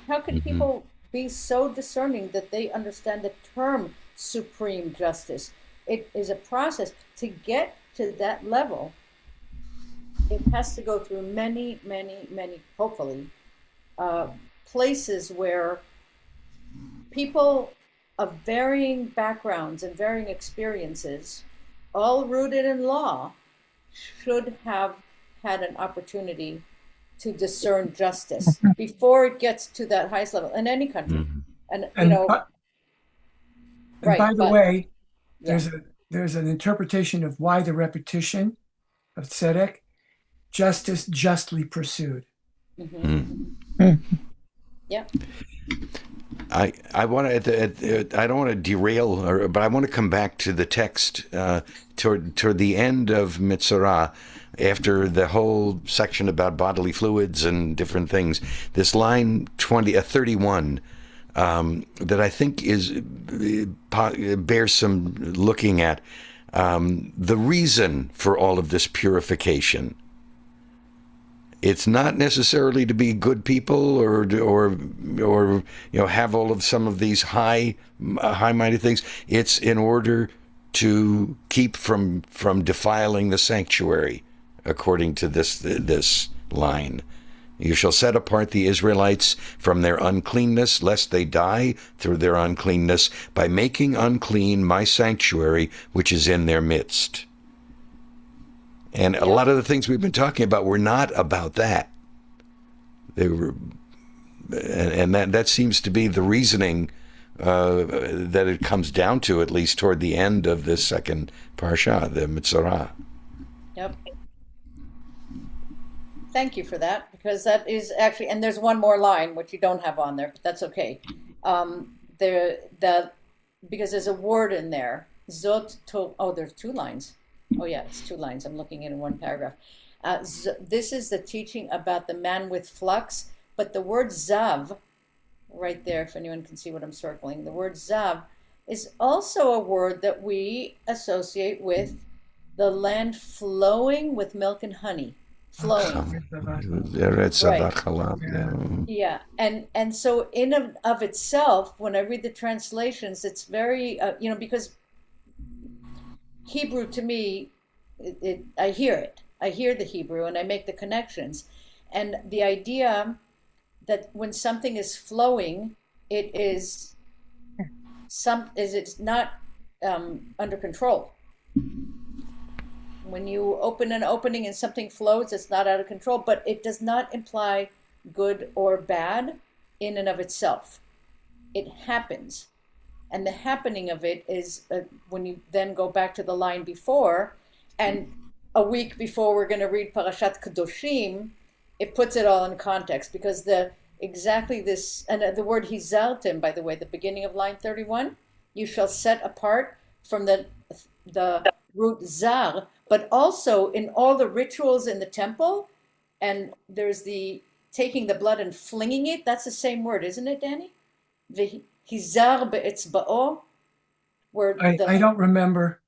How can people be so discerning that they understand the term supreme justice? It is a process. To get to that level, it has to go through many, hopefully, places where people of varying backgrounds and varying experiences, all rooted in law, should have had an opportunity to discern justice before it gets to that highest level in any country. And you know, by the way, there's an interpretation of why the repetition of tzedek, justice justly pursued. Yeah. I want to. I don't want to derail, but I want to come back to the text toward the end of Metzora, after the whole section about bodily fluids and different things. This line 31 that I think bears some looking at. The reason for all of this purification. It's not necessarily to be good people or have all of some of these high-minded things. It's in order to keep from defiling the sanctuary, according to this line. You shall set apart the Israelites from their uncleanness, lest they die through their uncleanness, by making unclean my sanctuary, which is in their midst. And a lot of the things we've been talking about were not about that. They were, and that seems to be the reasoning that it comes down to, at least toward the end of this second parashah, the Metzora. Yep. Thank you for that, because that is actually, and there's one more line which you don't have on there, but that's okay. Because there's a word in there. Zot to. Oh, there's two lines. Oh yeah, it's two lines. I'm looking at in one paragraph. This is the teaching about the man with flux, but the word zav, right there, if anyone can see what I'm circling, the word zav is also a word that we associate with the land flowing with milk and honey. Flowing. Right. Yeah, and so in of itself, when I read the translations, it's very, because Hebrew to me, I hear it. I hear the Hebrew and I make the connections. And the idea that when something is flowing, it's not under control. When you open an opening and something flows, it's not out of control, but it does not imply good or bad in and of itself. It happens. And the happening of it is when you then go back to the line before, and a week before we're going to read Parashat Kedoshim, it puts it all in context, because exactly this, and the word hizartim, by the way, the beginning of line 31, you shall set apart from the root zar, but also in all the rituals in the temple, and there's the taking the blood and flinging it. That's the same word, isn't it, Danny? Hizar be'etzba'o, where I don't remember.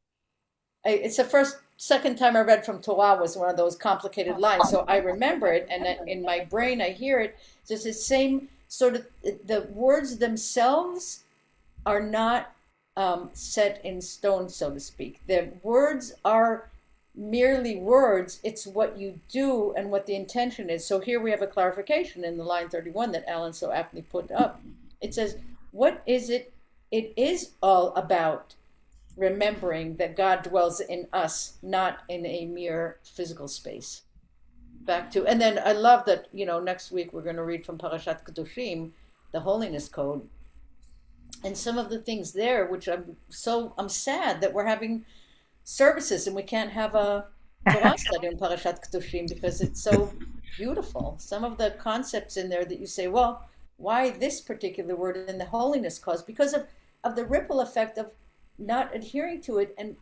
It's the second time I read from Torah was one of those complicated lines, so I remember it, and in my brain I hear it. Just the sort of the words themselves are not set in stone, so to speak. The words are merely words. It's what you do and what the intention is. So here we have a clarification in the line 31 that Alan so aptly put up. It says, what is it? It is all about remembering that God dwells in us, not in a mere physical space. Back to, and then I love that, next week we're going to read from Parashat Kedoshim, the Holiness Code, and some of the things there, which I'm sad that we're having services and we can't have a Torah study on Parashat Kedoshim because it's so beautiful. Some of the concepts in there that you say, well, why this particular word in the Holiness Cause? Because of the ripple effect of not adhering to it and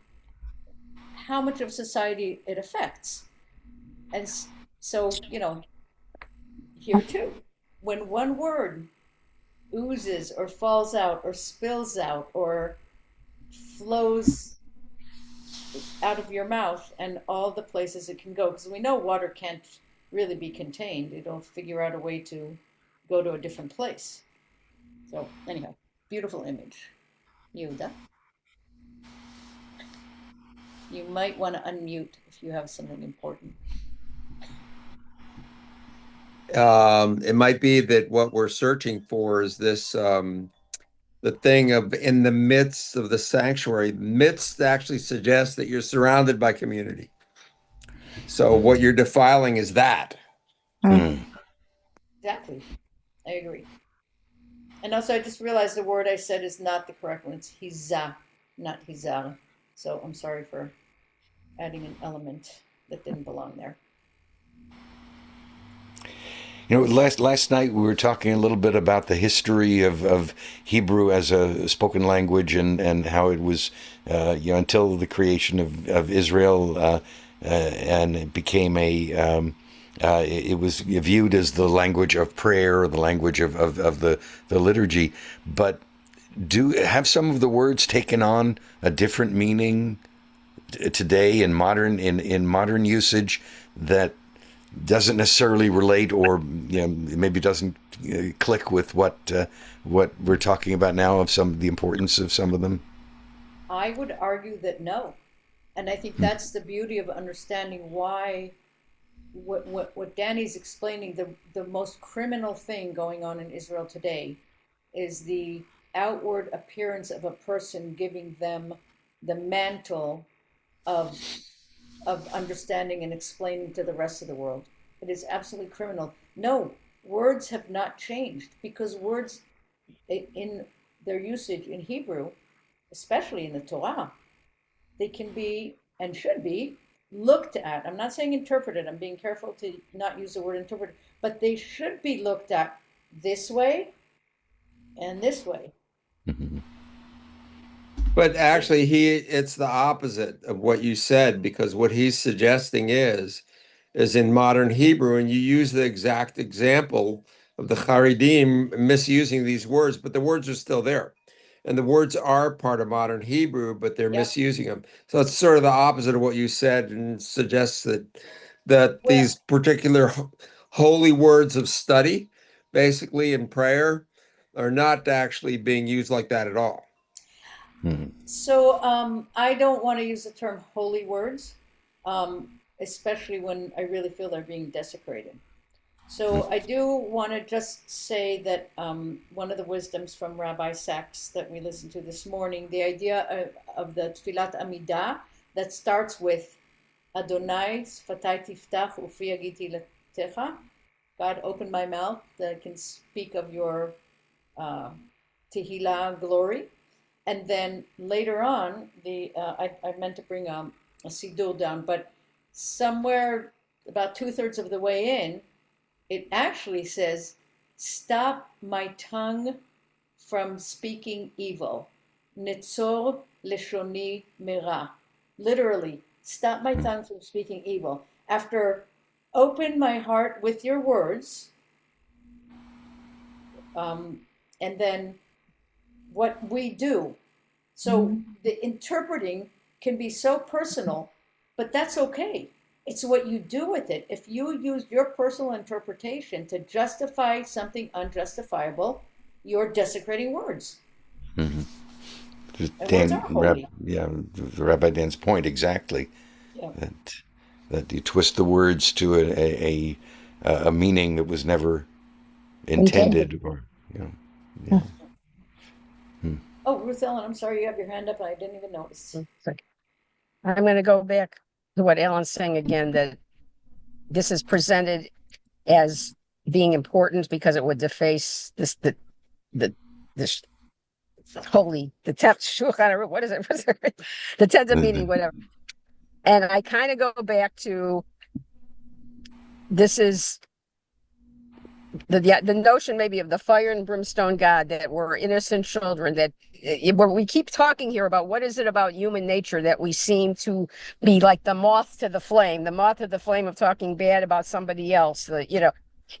how much of society it affects. And so, here too, when one word oozes or falls out or spills out or flows out of your mouth and all the places it can go, because we know water can't really be contained. It'll figure out a way to go to a different place. So anyhow, beautiful image. Yehuda, you might want to unmute if you have something important. It might be that what we're searching for is this, the thing of in the midst of the sanctuary. Midst actually suggests that you're surrounded by community. So what you're defiling is that. Exactly. I agree. And also, I just realized the word I said is not the correct one. It's hizah, not hizar. So I'm sorry for adding an element that didn't belong there. Last night we were talking a little bit about the history of Hebrew as a spoken language and how it was, until the creation of Israel, and it became it was viewed as the language of prayer, or the language of the liturgy. But have some of the words taken on a different meaning today in modern usage that doesn't necessarily relate, or maybe doesn't click with what we're talking about now, of the importance of some of them? I would argue that no, and I think that's the beauty of understanding why what Danny's explaining. The most criminal thing going on in Israel today is the outward appearance of a person giving them the mantle of understanding and explaining to the rest of the world. It is absolutely criminal. No, words have not changed, because words in their usage in Hebrew, especially in the Torah, they can be and should be looked at. I'm not saying interpreted. I'm being careful to not use the word interpret, but they should be looked at this way and this way. But actually, it's the opposite of what you said, because what he's suggesting is in modern Hebrew, and you use the exact example of the Haredim misusing these words, but the words are still there. And the words are part of modern Hebrew, but they're misusing them. So it's sort of the opposite of what you said, and suggests that these particular holy words of study, basically in prayer, are not actually being used like that at all. So I don't want to use the term holy words, especially when I really feel they're being desecrated. So I do want to just say that one of the wisdoms from Rabbi Sachs that we listened to this morning, the idea of the Tfilat Amidah that starts with Adonai Sfatai Tiftach Ufi Agiti Letecha, God, open my mouth that I can speak of your Tehillah glory. And then later on, I meant to bring a Siddur down, but somewhere about 2/3 of the way in, it actually says, stop my tongue from speaking evil. Nitzor leshoni mera. Literally, stop my tongue from speaking evil. After open my heart with your words, and then what we do. So the interpreting can be so personal, but that's okay. It's what you do with it. If you use your personal interpretation to justify something unjustifiable, you're desecrating words. Mm-hmm. And words are holy. The Rabbi Dan's point exactly. Yeah. That you twist the words to a meaning that was never intended, or yeah. Oh, Ruth Ellen, I'm sorry you have your hand up. I didn't even notice. I'm going to go back to what Alan's saying again, that this is presented as being important because it would deface this holy, the tenth shulchan, what is it? The 10th meeting, whatever. And I kind of go back to, this is the notion maybe of the fire and brimstone God, that we're innocent children, that where we keep talking here about what is it about human nature that we seem to be like the moth to the flame of talking bad about somebody else.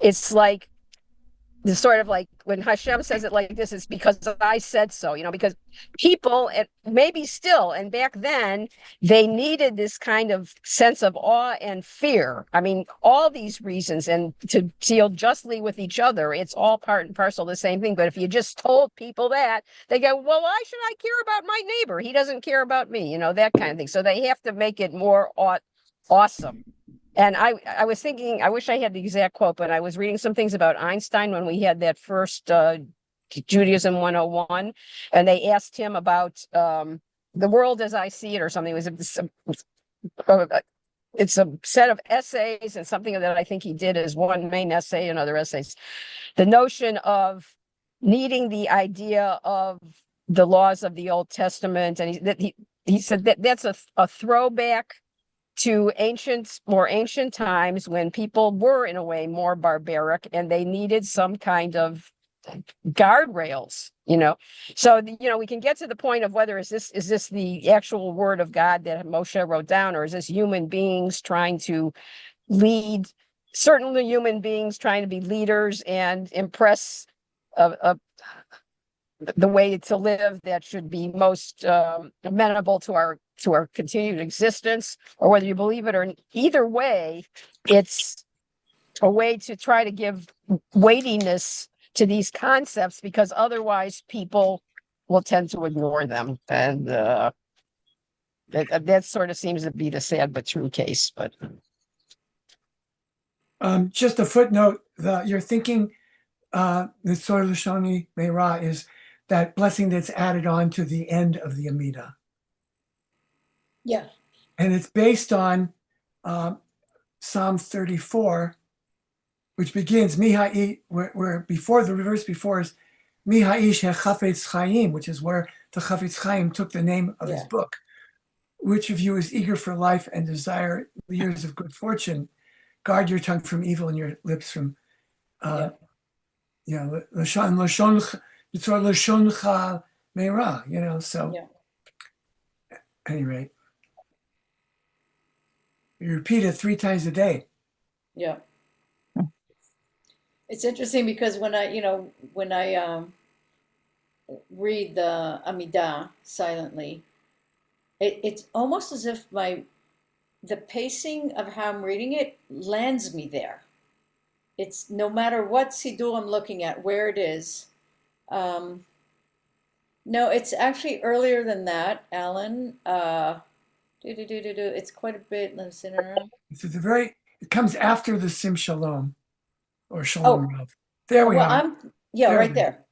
It's like the sort of like when Hashem says it like this, it's because I said so, because people, and maybe still, and back then, they needed this kind of sense of awe and fear. I mean, all these reasons, and to deal justly with each other, it's all part and parcel of the same thing. But if you just told people that, they go, well, why should I care about my neighbor? He doesn't care about me, that kind of thing. So they have to make it more awesome. And I was thinking, I wish I had the exact quote, but I was reading some things about Einstein when we had that first Judaism 101, and they asked him about the world as I see it or something. It's a set of essays, and something that I think he did as one main essay and other essays. The notion of needing the idea of the laws of the Old Testament, and he said that that's a throwback to more ancient times when people were in a way more barbaric and they needed some kind of guardrails, So, we can get to the point of whether is this the actual word of God that Moshe wrote down, or is this human beings trying to lead, certainly human beings trying to be leaders and impress the way to live that should be most amenable to our continued existence, or whether you believe it or either way, it's a way to try to give weightiness to these concepts, because otherwise people will tend to ignore them. And that sort of seems to be the sad but true case. But just a footnote, you're thinking the Tzor Lashoni Meira is that blessing that's added on to the end of the Amidah. Yeah. And it's based on Psalm 34, which begins, where before the reverse before is Mihaish HaChafetz Chaim, which is where the Chafetz Chaim took the name of his book. Which of you is eager for life and desire the years of good fortune? Guard your tongue from evil and your lips from Lashoncha Meira, so at any rate. You repeat it 3 times a day. Yeah. It's interesting because when I read the Amidah silently, it's almost as if the pacing of how I'm reading it lands me there. It's no matter what Siddur I'm looking at, where it is. No, it's actually earlier than that, Alan. It's quite a bit. Let's see. It comes after the Sim Shalom or Shalom Rav. There we are. Right there.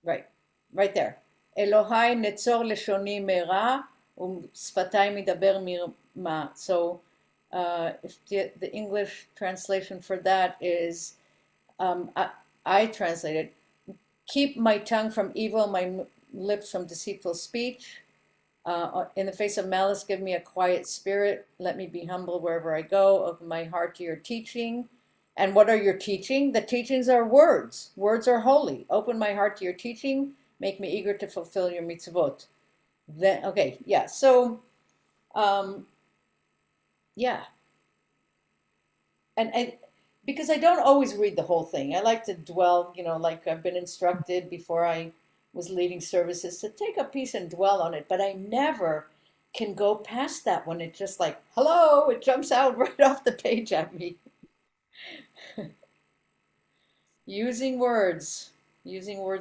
Right there. Elohai netzor leshoni meira u'sfatay midaber mirma. So if the English translation for that is, I translated, keep my tongue from evil, my lips from deceitful speech. In the face of malice, give me a quiet spirit. Let me be humble wherever I go. Open my heart to your teaching. And what are your teaching? The teachings are words. Words are holy. Open my heart to your teaching. Make me eager to fulfill your mitzvot. Then, okay, yeah. So, yeah. And because I don't always read the whole thing. I like to dwell, like I've been instructed before I was leading services, to take a piece and dwell on it. But I never can go past that when it just like, hello, it jumps out right off the page at me. Using words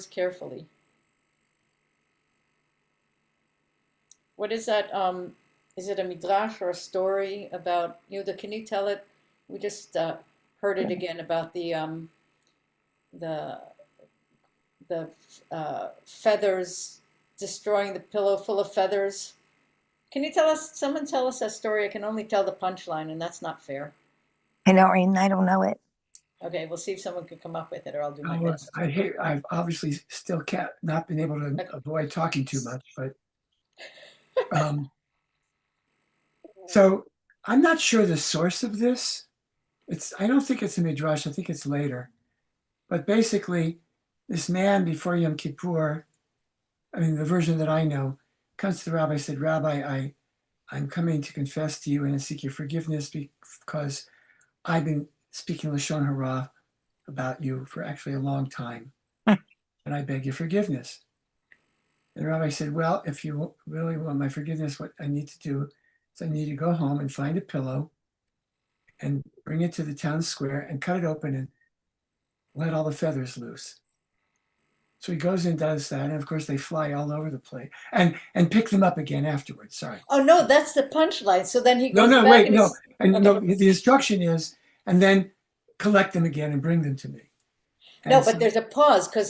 carefully. What is that? Is it a midrash or a story about Yehuda? Can you tell it? We just heard it again about the feathers destroying the pillow full of feathers. Can you someone tell us that story? I can only tell the punchline, and that's not fair. I don't know it. Okay, we'll see if someone can come up with it, or I'll do my Well, best. I've obviously still not been able to avoid talking too much, but so I'm not sure the source of this. I don't think it's a midrash. I think it's later. But basically, this man before Yom Kippur, I mean, the version that I know, comes to the rabbi and said, Rabbi, I'm coming to confess to you and seek your forgiveness because I've been speaking Lashon Hara about you for actually a long time. And I beg your forgiveness. And the rabbi said, well, if you really want my forgiveness, what I need to do is I need to go home and find a pillow and bring it to the town square and cut it open and let all the feathers loose. So he goes and does that, and of course they fly all over the place and pick them up again afterwards. Sorry. Oh no, that's the punchline. So then he goes No, back wait, and no. And okay. no, the instruction is, and then collect them again and bring them to me. And no, so, but there's a pause because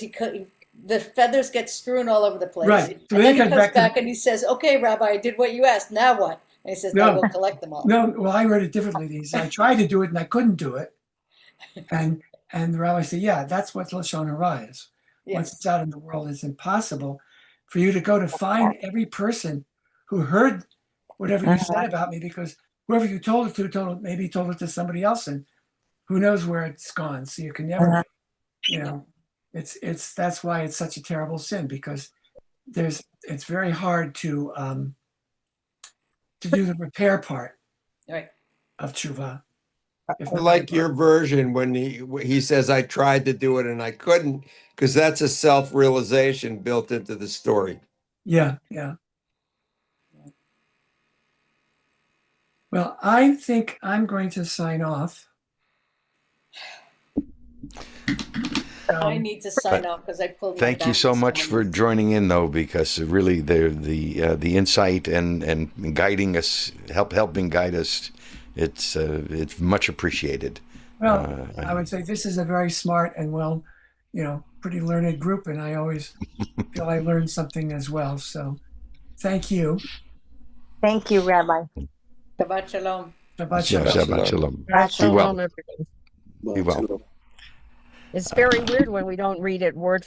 the feathers get strewn all over the place. Right. So and then he comes comes back and he says, okay, Rabbi, I did what you asked. Now what? And he says, now go collect them all. No, well, I read it differently. He said, I tried to do it and I couldn't do it. And the rabbi said, yeah, that's what Lashon Hara is. Yes. Once it's out in the world, it's impossible for you to go to find every person who heard whatever you said about me, because whoever you told it to maybe told it to somebody else, and who knows where it's gone. So you can never, that's why it's such a terrible sin, because it's very hard to do the repair part of tshuva. I like your version when he says, I tried to do it and I couldn't, because that's a self-realization built into the story. Yeah. Well, I think I'm going to sign off. I need to sign off because I pulled. Thank you so much for joining in, though, because really the insight and guiding us, helping guide us, it's much appreciated. Well, I would say this is a very smart and pretty learned group, and I always feel I learned something as well. So, thank you. Thank you, Rabbi. Shabbat shalom. Shabbat shalom. Shabbat shalom. Shabbat shalom, everybody. Be well. It's very weird when we don't read it word